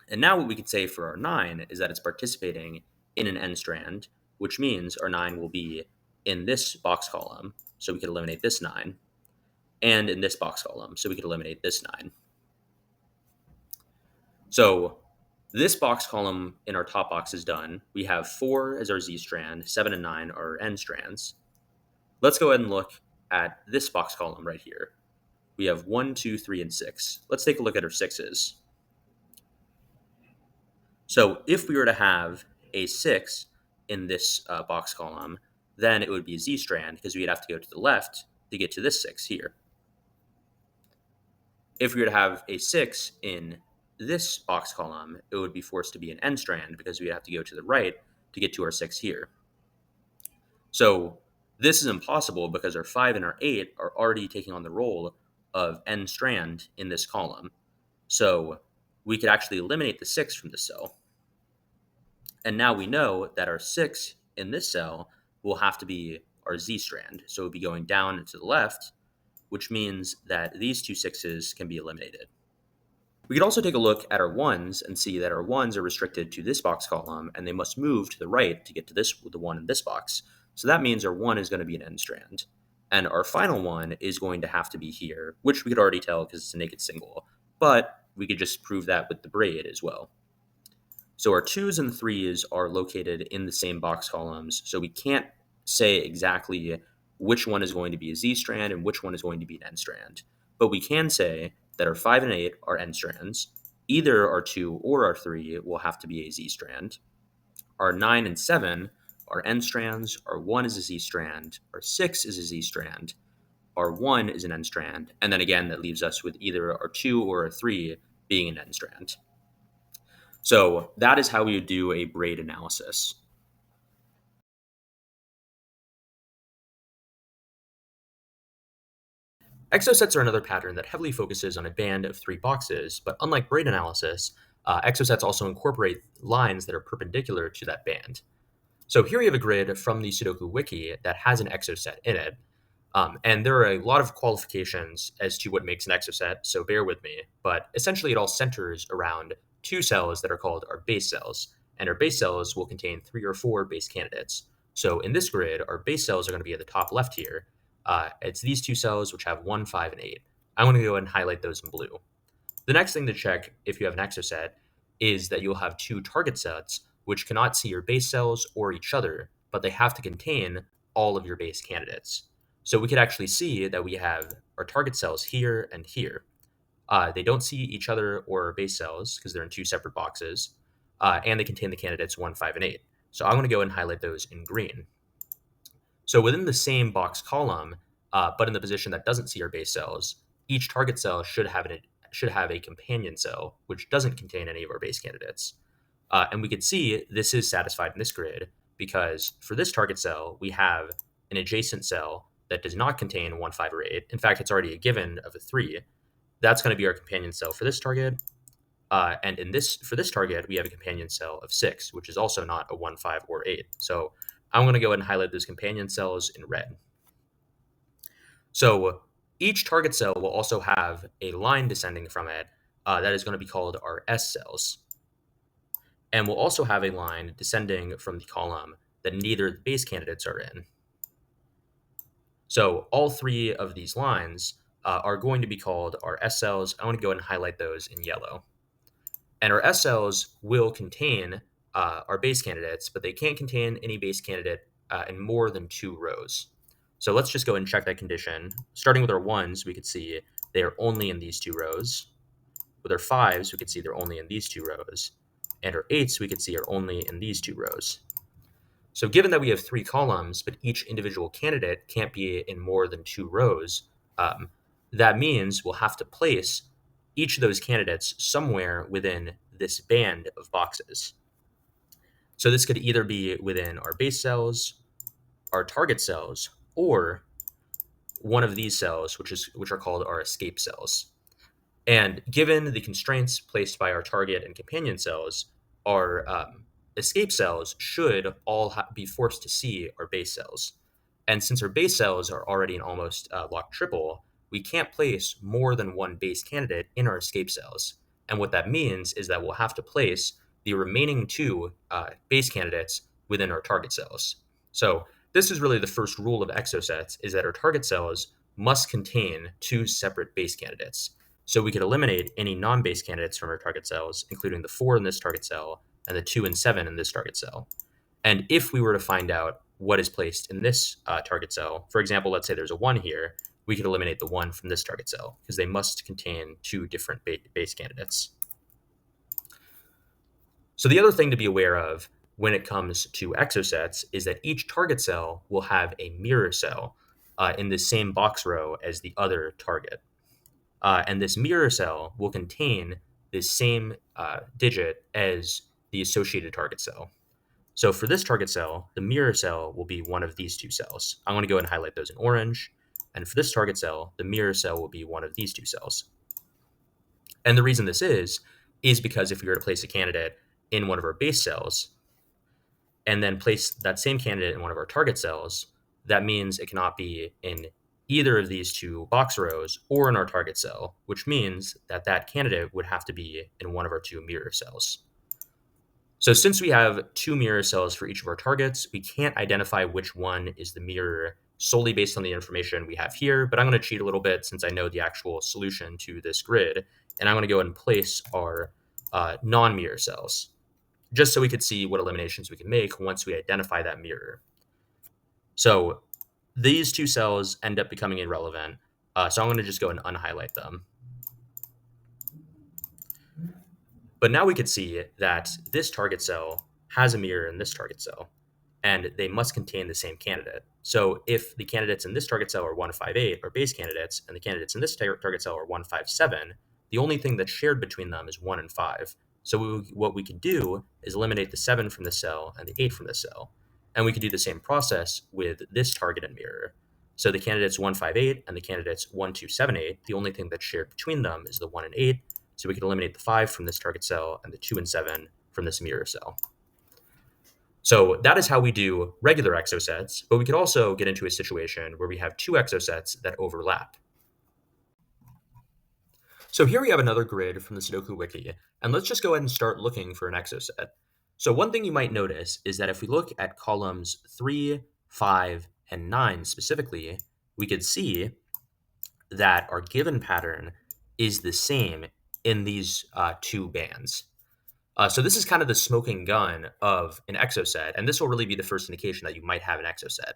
And now what we could say for our 9 is that it's participating in an n strand, which means our 9 will be in this box column. So we could eliminate this 9. and in this box column. So we could eliminate this 9. So this box column in our top box is done. We have 4 as our Z strand, 7 and 9 are our N strands. Let's go ahead and look at this box column right here. We have 1, 2, 3, and 6. Let's take a look at our 6s. So if we were to have a 6 in this box column, then it would be a Z strand because we'd have to go to the left to get to this 6 here. If we were to have a 6 in this box column, it would be forced to be an N strand because we'd have to go to the right to get to our 6 here. So this is impossible because our 5 and our 8 are already taking on the role of N strand in this column. So we could actually eliminate the 6 from the cell. And now we know that our 6 in this cell will have to be our Z strand. So it would be going down to the left, which means that these two 6s can be eliminated. We could also take a look at our 1s and see that our 1s are restricted to this box column, and they must move to the right to get to the 1 in this box. So that means our 1 is going to be an N strand. And our final 1 is going to have to be here, which we could already tell because it's a naked single. But we could just prove that with the braid as well. So our 2s and 3s are located in the same box columns, so we can't say exactly which one is going to be a Z strand and which one is going to be an N strand. But we can say that our 5 and 8 are N strands. Either our 2 or our 3 will have to be a Z strand. Our 9 and 7 are N strands. Our 1 is a Z strand. Our 6 is a Z strand. Our 1 is an N strand. And then again, that leaves us with either our 2 or our 3 being an N strand. So that is how we would do a braid analysis. Exocets are another pattern that heavily focuses on a band of 3 boxes, but unlike braid analysis, exocets also incorporate lines that are perpendicular to that band. So here we have a grid from the Sudoku wiki that has an exocet in it. And there are a lot of qualifications as to what makes an exocet, so bear with me. But essentially, it all centers around 2 cells that are called our base cells. And our base cells will contain 3 or 4 base candidates. So in this grid, our base cells are going to be at the top left here. It's these 2 cells which have 1, 5, and 8. I'm going to go ahead and highlight those in blue. The next thing to check if you have an exoset is that you'll have 2 target sets which cannot see your base cells or each other, but they have to contain all of your base candidates. So we could actually see that we have our target cells here and here. They don't see each other or base cells because they're in 2 separate boxes, and they contain the candidates 1, 5, and 8. So I'm going to go ahead and highlight those in green. So within the same box column, but in the position that doesn't see our base cells, each target cell should have a companion cell which doesn't contain any of our base candidates. And we could see this is satisfied in this grid because for this target cell, we have an adjacent cell that does not contain 1, 5, or 8. In fact, it's already a given of a 3. That's going to be our companion cell for this target. And for this target, we have a companion cell of 6, which is also not a 1, 5, or 8. So I'm going to go ahead and highlight those companion cells in red. So each target cell will also have a line descending from it that is going to be called our S cells. And we'll also have a line descending from the column that neither the base candidates are in. So all 3 of these lines are going to be called our S cells. I want to go ahead and highlight those in yellow. And our S cells will contain our base candidates, but they can't contain any base candidate in more than 2 rows. So let's just go ahead and check that condition. Starting with our 1s, we could see they are only in these 2 rows. With our 5s, we could see they're only in these 2 rows. And our 8s, we could see are only in these 2 rows. So given that we have 3 columns, but each individual candidate can't be in more than 2 rows, that means we'll have to place each of those candidates somewhere within this band of boxes. So this could either be within our base cells, our target cells, or one of these cells, which are called our escape cells. And given the constraints placed by our target and companion cells, our escape cells should all be forced to see our base cells. And since our base cells are already an almost locked triple, we can't place more than 1 base candidate in our escape cells. And what that means is that we'll have to place the remaining 2 base candidates within our target cells. So this is really the first rule of exocets, is that our target cells must contain two separate base candidates. So we could eliminate any non-base candidates from our target cells, including the 4 in this target cell and the 2 and 7 in this target cell. And if we were to find out what is placed in this target cell, for example, let's say there's a 1 here, we could eliminate the 1 from this target cell because they must contain two different base candidates. So the other thing to be aware of when it comes to exocets is that each target cell will have a mirror cell in the same box row as the other target. And this mirror cell will contain the same digit as the associated target cell. So for this target cell, the mirror cell will be one of these two cells. I'm going to go ahead and highlight those in orange. And for this target cell, the mirror cell will be one of these two cells. And the reason this is because if we were to place a candidate in one of our base cells and then place that same candidate in one of our target cells, that means it cannot be in either of these two box rows or in our target cell, which means that that candidate would have to be in one of our two mirror cells. So since we have two mirror cells for each of our targets, we can't identify which one is the mirror solely based on the information we have here, but I'm going to cheat a little bit since I know the actual solution to this grid, and I'm going to go ahead and place our non-mirror cells, just so we could see what eliminations we can make once we identify that mirror. So these two cells end up becoming irrelevant, so I'm going to just go and unhighlight them. But now we could see that this target cell has a mirror in this target cell, and they must contain the same candidate. So if the candidates in this target cell are 158 are base candidates, and the candidates in this target cell are 157, the only thing that's shared between them is 1 and 5. So what we could do is eliminate the 7 from this cell and the 8 from this cell. And we could do the same process with this target and mirror. So the candidates 158 and the candidates 1278, the only thing that's shared between them is the 1 and 8. So we could eliminate the 5 from this target cell and the 2 and 7 from this mirror cell. So that is how we do regular exocets, but we could also get into a situation where we have two exocets that overlap. So here we have another grid from the Sudoku wiki, and let's just go ahead and start looking for an exocet. So one thing you might notice is that if we look at columns 3, 5, and 9 specifically, we could see that our given pattern is the same in these two bands. So this is kind of the smoking gun of an exocet, and this will really be the first indication that you might have an exocet.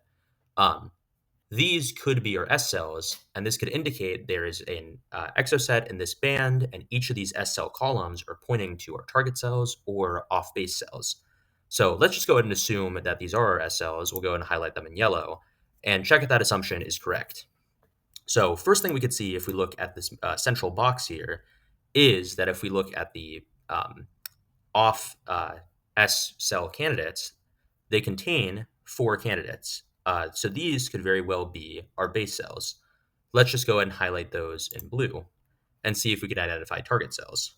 These could be our S cells, and this could indicate there is an exocet in this band, and each of these S cell columns are pointing to our target cells or off-base cells. So let's just go ahead and assume that these are our S cells. We'll go ahead and highlight them in yellow, and check if that assumption is correct. So first thing we could see if we look at this central box here is that if we look at the off S cell candidates, they contain 4 candidates. So these could very well be our base cells. Let's just go ahead and highlight those in blue and see if we can identify target cells.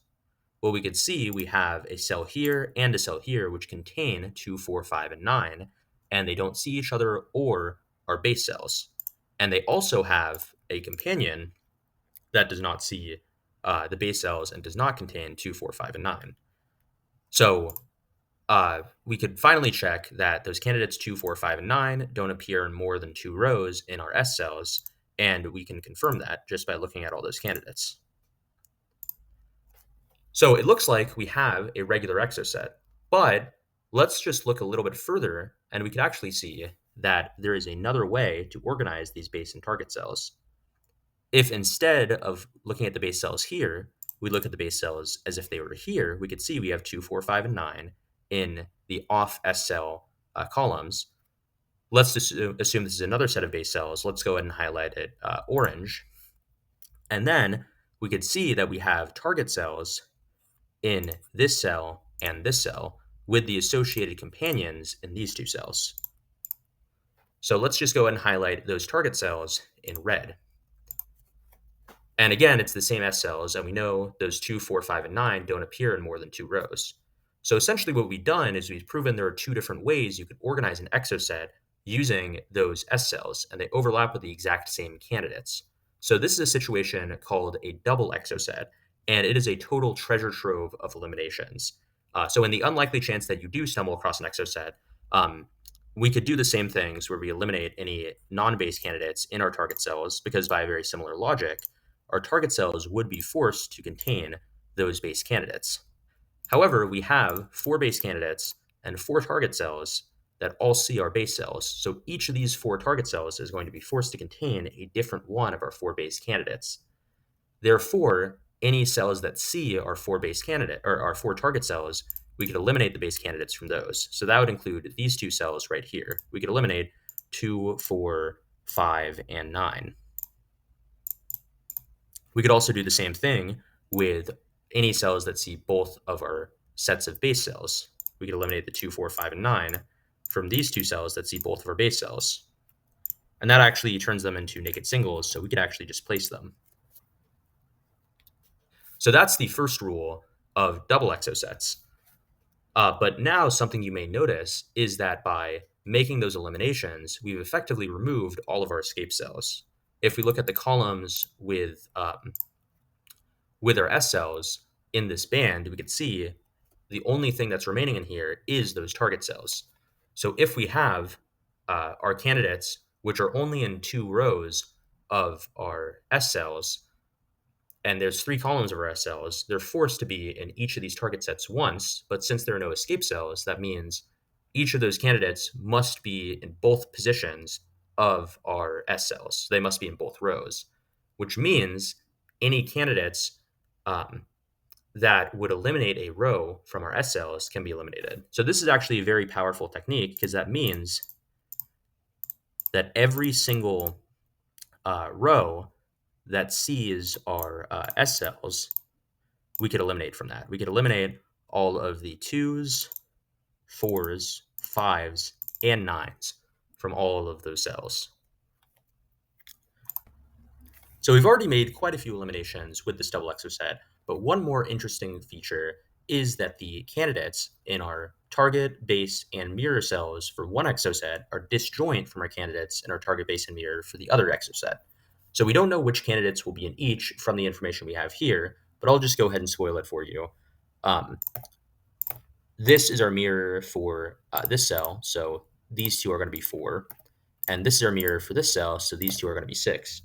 Well, we could see we have a cell here and a cell here which contain 2, 4, 5, and 9, and they don't see each other or are base cells. And they also have a companion that does not see the base cells and does not contain 2, 4, 5, and 9. So we could finally check that those candidates 2, 4, 5, and 9 don't appear in more than 2 rows in our S cells, and we can confirm that just by looking at all those candidates. So it looks like we have a regular exocet, but let's just look a little bit further, and we could actually see that there is another way to organize these base and target cells. If instead of looking at the base cells here, we look at the base cells as if they were here, we could see we have 2, 4, 5, and 9 in the off S cell columns. Let's assume this is another set of base cells. Let's go ahead and highlight it orange. And then we could see that we have target cells in this cell and this cell with the associated companions in these two cells. So let's just go ahead and highlight those target cells in red. And again, it's the same S cells, and we know those 2, 4, 5, and 9 don't appear in more than 2 rows. So essentially what we've done is we've proven there are 2 different ways you could organize an exocet using those S cells, and they overlap with the exact same candidates. So this is a situation called a double exocet, and it is a total treasure trove of eliminations. So in the unlikely chance that you do stumble across an exocet, we could do the same things where we eliminate any non-base candidates in our target cells because by a very similar logic, our target cells would be forced to contain those base candidates. However, we have 4 base candidates and 4 target cells that all C are base cells. So each of these 4 target cells is going to be forced to contain a different one of our 4 base candidates. Therefore, any cells that C are 4 base candidate or are 4 target cells, we could eliminate the base candidates from those. So that would include these 2 cells right here. We could eliminate 2, 4, 5, and 9. We could also do the same thing with any cells that see both of our sets of base cells. We could eliminate the 2, 4, 5, and 9 from these 2 cells that see both of our base cells. And that actually turns them into naked singles, so we could actually just place them. So that's the first rule of double exosets. But now something you may notice is that by making those eliminations, we've effectively removed all of our escape cells. If we look at the columns with our S cells in this band, we can see the only thing that's remaining in here is those target cells. So if we have our candidates, which are only in 2 rows of our S cells, and there's 3 columns of our S cells, they're forced to be in each of these target sets once, but since there are no escape cells, that means each of those candidates must be in both positions of our S cells. So they must be in both rows, which means any candidates that would eliminate a row from our S cells can be eliminated. So this is actually a very powerful technique because that means that every single row that sees our S cells, we could eliminate from that. We could eliminate all of the 2s, 4s, 5s, and 9s from all of those cells. So we've already made quite a few eliminations with this double exoset, but one more interesting feature is that the candidates in our target, base, and mirror cells for one exoset are disjoint from our candidates in our target, base, and mirror for the other exoset. So we don't know which candidates will be in each from the information we have here, but I'll just go ahead and spoil it for you. This is our mirror for this cell, so these 2 are going to be 4. And this is our mirror for this cell, so these 2 are going to be 6.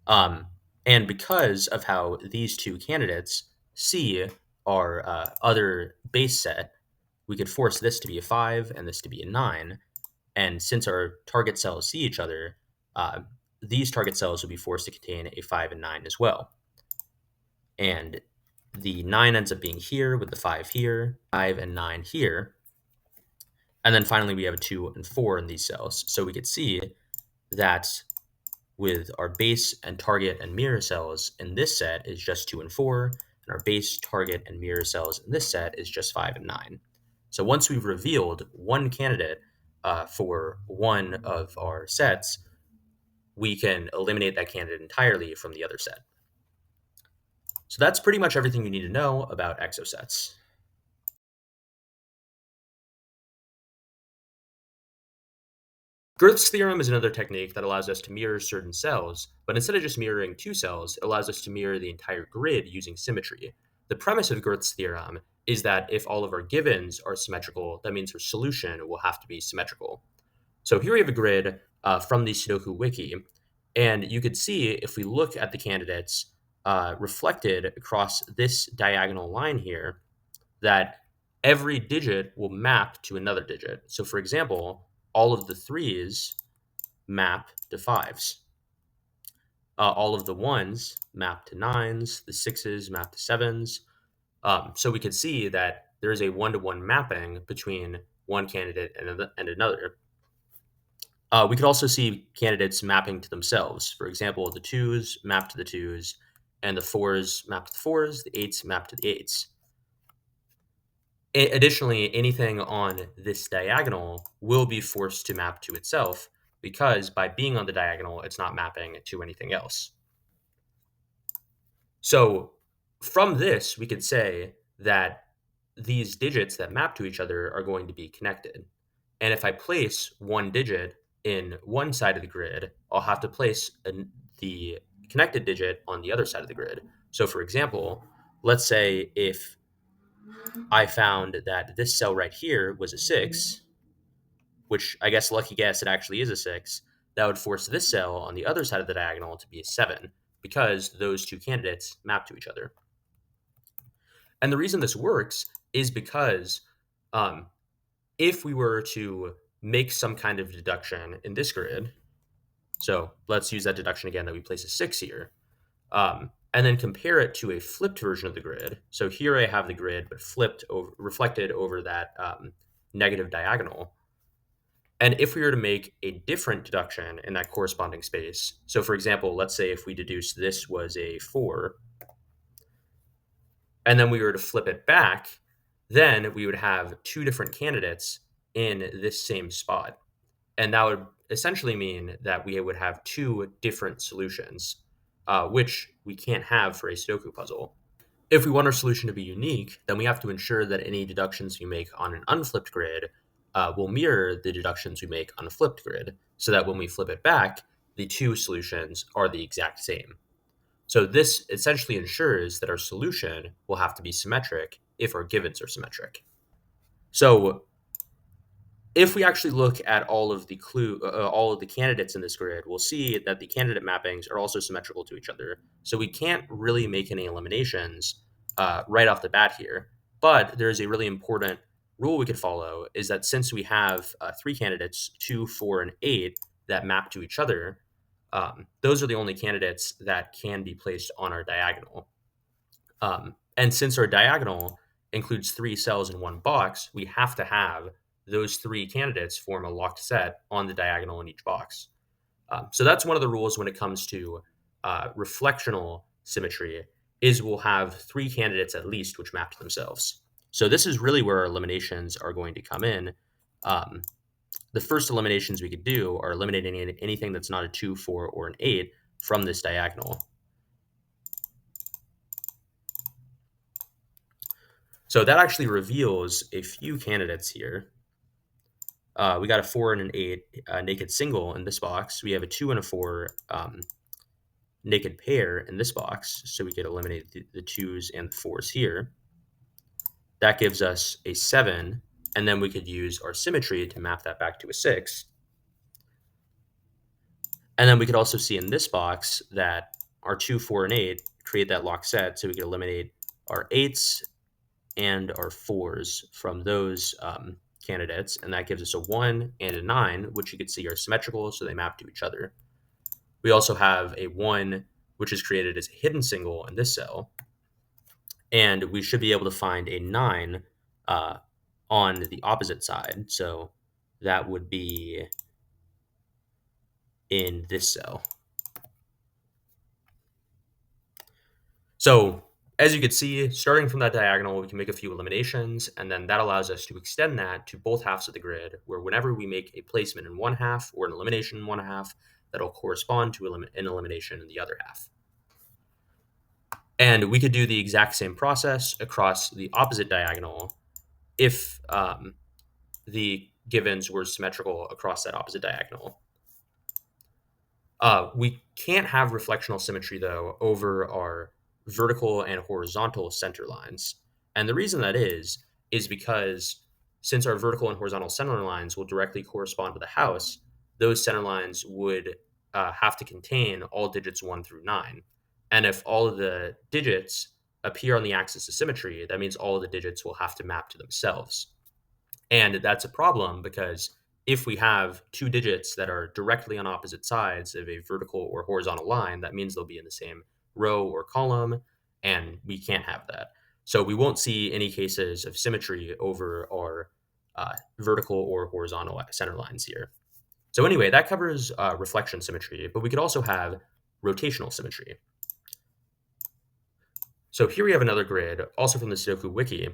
And because of how these 2 candidates see our other base set, we could force this to be a 5 and this to be a 9. And since our target cells see each other, these target cells will be forced to contain a 5 and 9 as well. And the 9 ends up being here with the 5 here, 5 and 9 here. And then finally, we have a 2 and 4 in these cells. So we could see that with our base and target and mirror cells in this set is just 2 and 4, and our base, target, and mirror cells in this set is just 5 and 9. So once we've revealed one candidate for one of our sets, we can eliminate that candidate entirely from the other set. So that's pretty much everything you need to know about exosets. Gurth's theorem is another technique that allows us to mirror certain cells, but instead of just mirroring 2 cells, it allows us to mirror the entire grid using symmetry. The premise of Gurth's theorem is that if all of our givens are symmetrical, that means our solution will have to be symmetrical. So here we have a grid from the Sudoku wiki, and you could see if we look at the candidates reflected across this diagonal line here, that every digit will map to another digit. So for example, all of the 3s map to 5s. All of the 1s map to 9s, the 6s map to 7s. So we could see that there is a one-to-one mapping between one candidate and another. We could also see candidates mapping to themselves. For example, the 2s map to the 2s, and the 4s map to the 4s, the 8s map to the 8s. Additionally, anything on this diagonal will be forced to map to itself because by being on the diagonal, it's not mapping to anything else. So from this, we could say that these digits that map to each other are going to be connected. And if I place one digit in one side of the grid, I'll have to place the connected digit on the other side of the grid. So for example, let's say if I found that this cell right here was a 6, which I guess lucky guess it actually is a 6, that would force this cell on the other side of the diagonal to be a 7 because those two candidates map to each other. And the reason this works is because um, if we were to make some kind of deduction in this grid, so let's use that deduction again that we place a 6 here, and then compare it to a flipped version of the grid. So here I have the grid, but flipped over, reflected over that negative diagonal. And if we were to make a different deduction in that corresponding space, so for example, let's say if we deduced this was a 4, and then we were to flip it back, then we would have two different candidates in this same spot. And that would essentially mean that we would have two different solutions, which we can't have for a Sudoku puzzle. If we want our solution to be unique, then we have to ensure that any deductions we make on an unflipped grid will mirror the deductions we make on a flipped grid, so that when we flip it back, the two solutions are the exact same. So this essentially ensures that our solution will have to be symmetric if our givens are symmetric. So if we actually look at all of the candidates in this grid, we'll see that the candidate mappings are also symmetrical to each other. So we can't really make any eliminations right off the bat here. But there's a really important rule we could follow, is that since we have 3 candidates, 2, 4, and 8, that map to each other, those are the only candidates that can be placed on our diagonal. And since our diagonal includes 3 cells in one box, we have to have those 3 candidates form a locked set on the diagonal in each box. So that's one of the rules when it comes to reflectional symmetry, is we'll have 3 candidates at least which map to themselves. So this is really where our eliminations are going to come in. The first eliminations we could do are eliminating anything that's not a 2, 4, or an 8 from this diagonal. So that actually reveals a few candidates here. We got a 4 and an 8 naked single in this box. We have a 2 and a 4 naked pair in this box. So we could eliminate the 2s and the 4s here. That gives us a 7. And then we could use our symmetry to map that back to a 6. And then we could also see in this box that our 2, 4, and 8 create that locked set. So we could eliminate our 8s and our 4s from those candidates, and that gives us a 1 and a 9, which you can see are symmetrical, so they map to each other. We also have a 1, which is created as a hidden single in this cell, and we should be able to find a 9 on the opposite side, so that would be in this cell. So as you can see, starting from that diagonal, we can make a few eliminations, and then that allows us to extend that to both halves of the grid, where whenever we make a placement in one half or an elimination in one half, that'll correspond to an elimination in the other half. And we could do the exact same process across the opposite diagonal if the givens were symmetrical across that opposite diagonal. We can't have reflectional symmetry, though, over our vertical and horizontal center lines. And the reason that is because since our vertical and horizontal center lines will directly correspond to the house, those center lines would have to contain all digits 1 through 9. And if all of the digits appear on the axis of symmetry, that means all of the digits will have to map to themselves. And that's a problem because if we have 2 digits that are directly on opposite sides of a vertical or horizontal line, that means they'll be in the same row or column, and we can't have that. So we won't see any cases of symmetry over our vertical or horizontal center lines here. So anyway, that covers reflection symmetry, but we could also have rotational symmetry. So here we have another grid, also from the Sudoku wiki,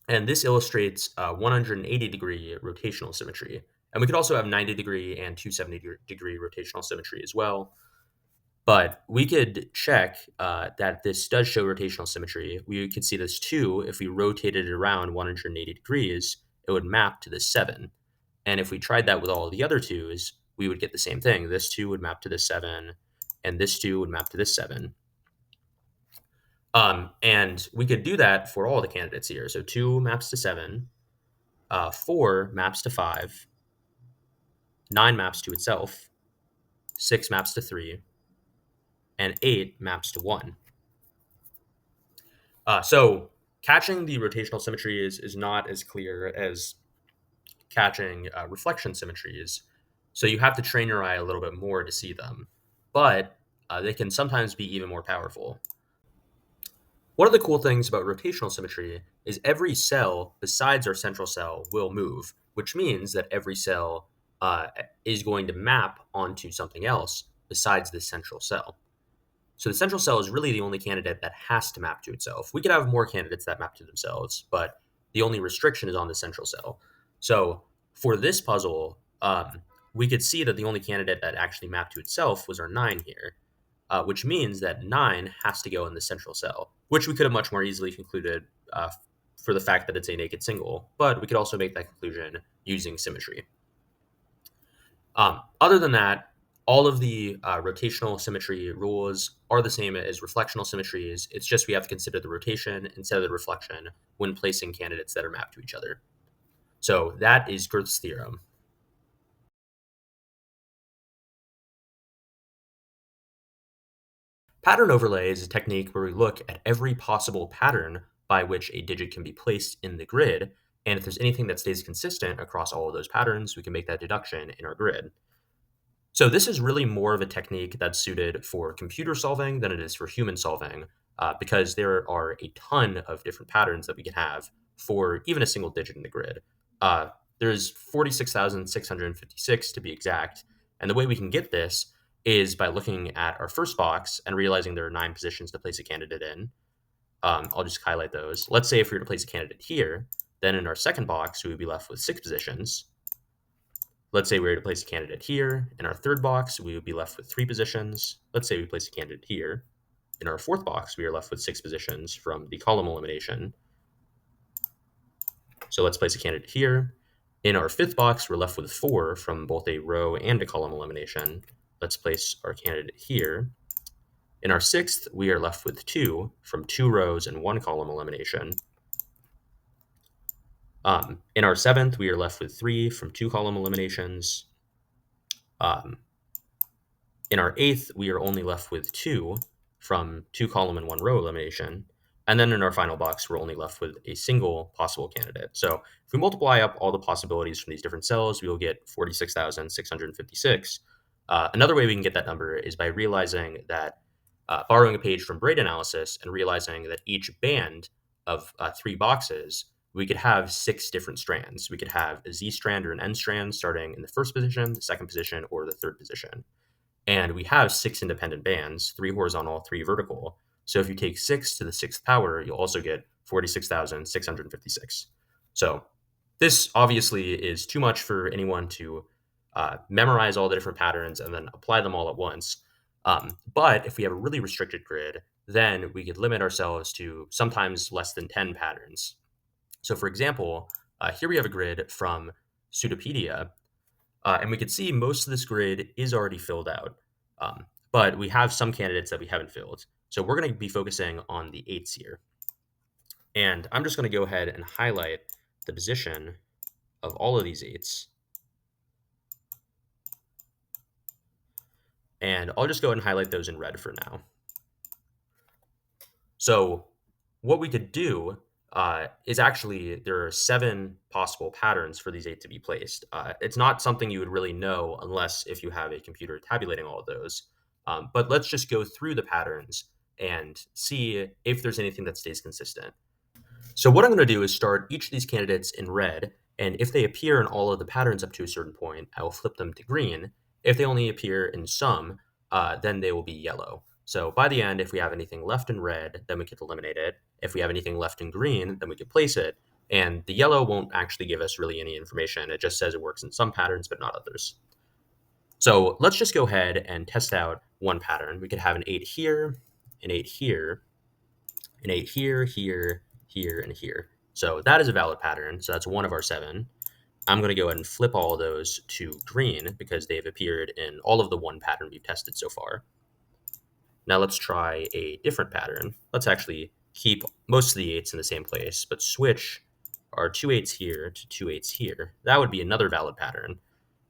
and this illustrates 180-degree rotational symmetry. And we could also have 90-degree and 270-degree rotational symmetry as well. But we could check that this does show rotational symmetry. We could see this 2, if we rotated it around 180 degrees, it would map to this 7. And if we tried that with all the other 2s, we would get the same thing. This 2 would map to this 7, and this 2 would map to this 7. And we could do that for all the candidates here. So 2 maps to 7, 4 maps to 5, 9 maps to itself, 6 maps to 3, and 8 maps to 1. So catching the rotational symmetries is not as clear as catching reflection symmetries. So you have to train your eye a little bit more to see them. But they can sometimes be even more powerful. One of the cool things about rotational symmetry is every cell besides our central cell will move, which means that every cell is going to map onto something else besides the central cell. So the central cell is really the only candidate that has to map to itself. We could have more candidates that map to themselves, but the only restriction is on the central cell. So for this puzzle, we could see that the only candidate that actually mapped to itself was our 9 here, which means that 9 has to go in the central cell, which we could have much more easily concluded for the fact that it's a naked single, but we could also make that conclusion using symmetry. Other than that, all of the rotational symmetry rules are the same as reflectional symmetries. It's just we have to consider the rotation instead of the reflection when placing candidates that are mapped to each other. So that is Gurth's theorem. Pattern overlay is a technique where we look at every possible pattern by which a digit can be placed in the grid, and if there's anything that stays consistent across all of those patterns, we can make that deduction in our grid. So this is really more of a technique that's suited for computer solving than it is for human solving, because there are a ton of different patterns that we can have for even a single digit in the grid. There's 46,656 to be exact, and the way we can get this is by looking at our first box and realizing there are 9 positions to place a candidate in. I'll just highlight those. Let's say if we were to place a candidate here, then in our second box, we would be left with 6 positions. Let's say we were to place a candidate here. In our third box, we would be left with 3 positions. Let's say we place a candidate here. In our fourth box, we are left with 6 positions from the column elimination. So let's place a candidate here. In our fifth box, we're left with 4 from both a row and a column elimination. Let's place our candidate here. In our sixth, we are left with 2 from 2 rows and 1 column elimination. In our seventh, we are left with 3 from 2 column eliminations. In our eighth, we are only left with 2 from 2 column and 1 row elimination. And then in our final box, we're only left with a single possible candidate. So if we multiply up all the possibilities from these different cells, we will get 46,656. Another way we can get that number is by realizing that, borrowing a page from Braid Analysis and realizing that each band of 3 boxes, we could have 6 different strands. We could have a Z strand or an N strand starting in the first position, the second position, or the third position. And we have 6 independent bands, 3 horizontal, 3 vertical. So if you take 6 to the 6th power, you'll also get 46,656. So this obviously is too much for anyone to memorize all the different patterns and then apply them all at once. But if we have a really restricted grid, then we could limit ourselves to sometimes less than 10 patterns. So for example, here we have a grid from Sudopedia, and we can see most of this grid is already filled out, but we have some candidates that we haven't filled. So we're going to be focusing on the 8s here. And I'm just going to go ahead and highlight the position of all of these 8s. And I'll just go ahead and highlight those in red for now. So what we could do is actually there are 7 possible patterns for these 8 to be placed. It's not something you would really know unless if you have a computer tabulating all of those. But let's just go through the patterns and see if there's anything that stays consistent. So what I'm going to do is start each of these candidates in red, and if they appear in all of the patterns up to a certain point, I will flip them to green. If they only appear in some, then they will be yellow. So by the end, if we have anything left in red, then we could eliminate it. If we have anything left in green, then we could place it. And the yellow won't actually give us really any information. It just says it works in some patterns, but not others. So let's just go ahead and test out one pattern. We could have an 8 here, an 8 here, an 8 here, here, here, and here. So that is a valid pattern. So that's one of our 7. I'm going to go ahead and flip all of those to green because they've appeared in all of the 1 pattern we've tested so far. Now let's try a different pattern. Let's actually keep most of the 8s in the same place, but switch our 2 8s here to 2 8s here. That would be another valid pattern.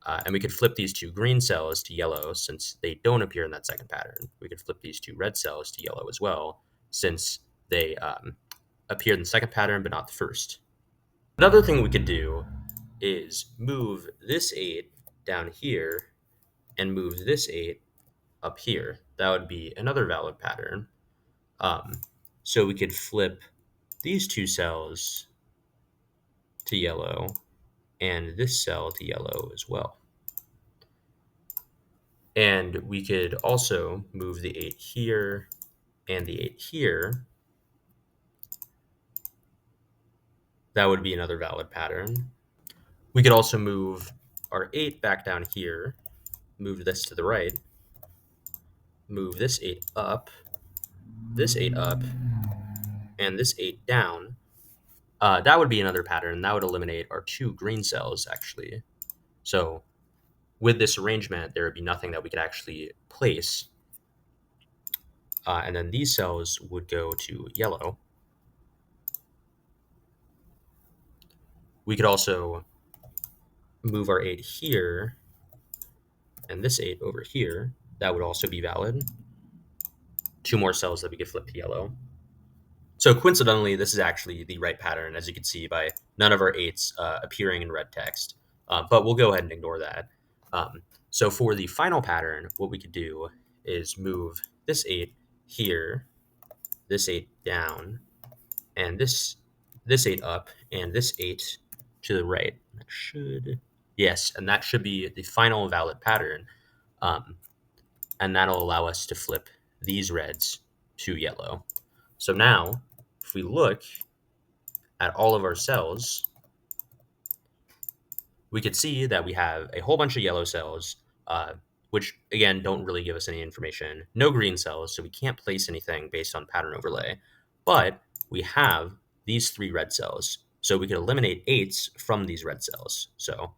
And we could flip these two green cells to yellow since they don't appear in that second pattern. We could flip these two red cells to yellow as well since they appeared in the second pattern but not the first. Another thing we could do is move this 8 down here and move this 8 up here. That would be another valid pattern. So we could flip these two cells to yellow and this cell to yellow as well. And we could also move the 8 here and the 8 here. That would be another valid pattern. We could also move our 8 back down here, move this to the right, move this 8 up, and this 8 down. That would be another pattern. That would eliminate our 2 green cells, actually. So with this arrangement, there would be nothing that we could actually place. And then these cells would go to yellow. We could also move our 8 here and this 8 over here. That would also be valid. 2 more cells that we could flip to yellow. So coincidentally, this is actually the right pattern, as you can see by none of our 8s appearing in red text. But we'll go ahead and ignore that. So for the final pattern, what we could do is move this 8 here, this 8 down, and this 8 up, and this 8 to the right. That should, yes, and that should be the final valid pattern. And that'll allow us to flip these reds to yellow. So now, if we look at all of our cells, we could see that we have a whole bunch of yellow cells, which again don't really give us any information. No green cells, so we can't place anything based on pattern overlay. But we have these 3 red cells, so we can eliminate 8s from these red cells. So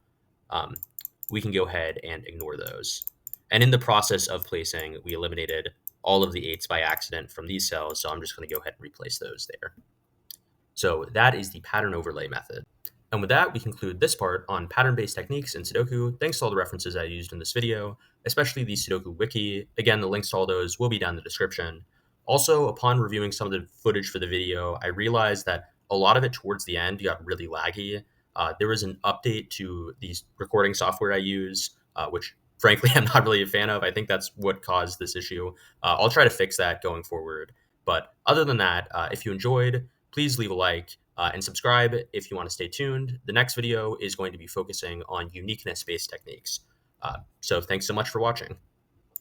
we can go ahead and ignore those. And in the process of placing, we eliminated all of the 8s by accident from these cells, so I'm just going to go ahead and replace those there. So that is the pattern overlay method. And with that, we conclude this part on pattern-based techniques in Sudoku. Thanks to all the references I used in this video, especially the Sudoku wiki. Again, the links to all those will be down in the description. Also, upon reviewing some of the footage for the video, I realized that a lot of it towards the end got really laggy. There was an update to the recording software I use, which frankly I'm not really a fan of. I think that's what caused this issue. I'll try to fix that going forward. But other than that, if you enjoyed, please leave a like and subscribe if you want to stay tuned. The next video is going to be focusing on uniqueness-based techniques. So thanks so much for watching.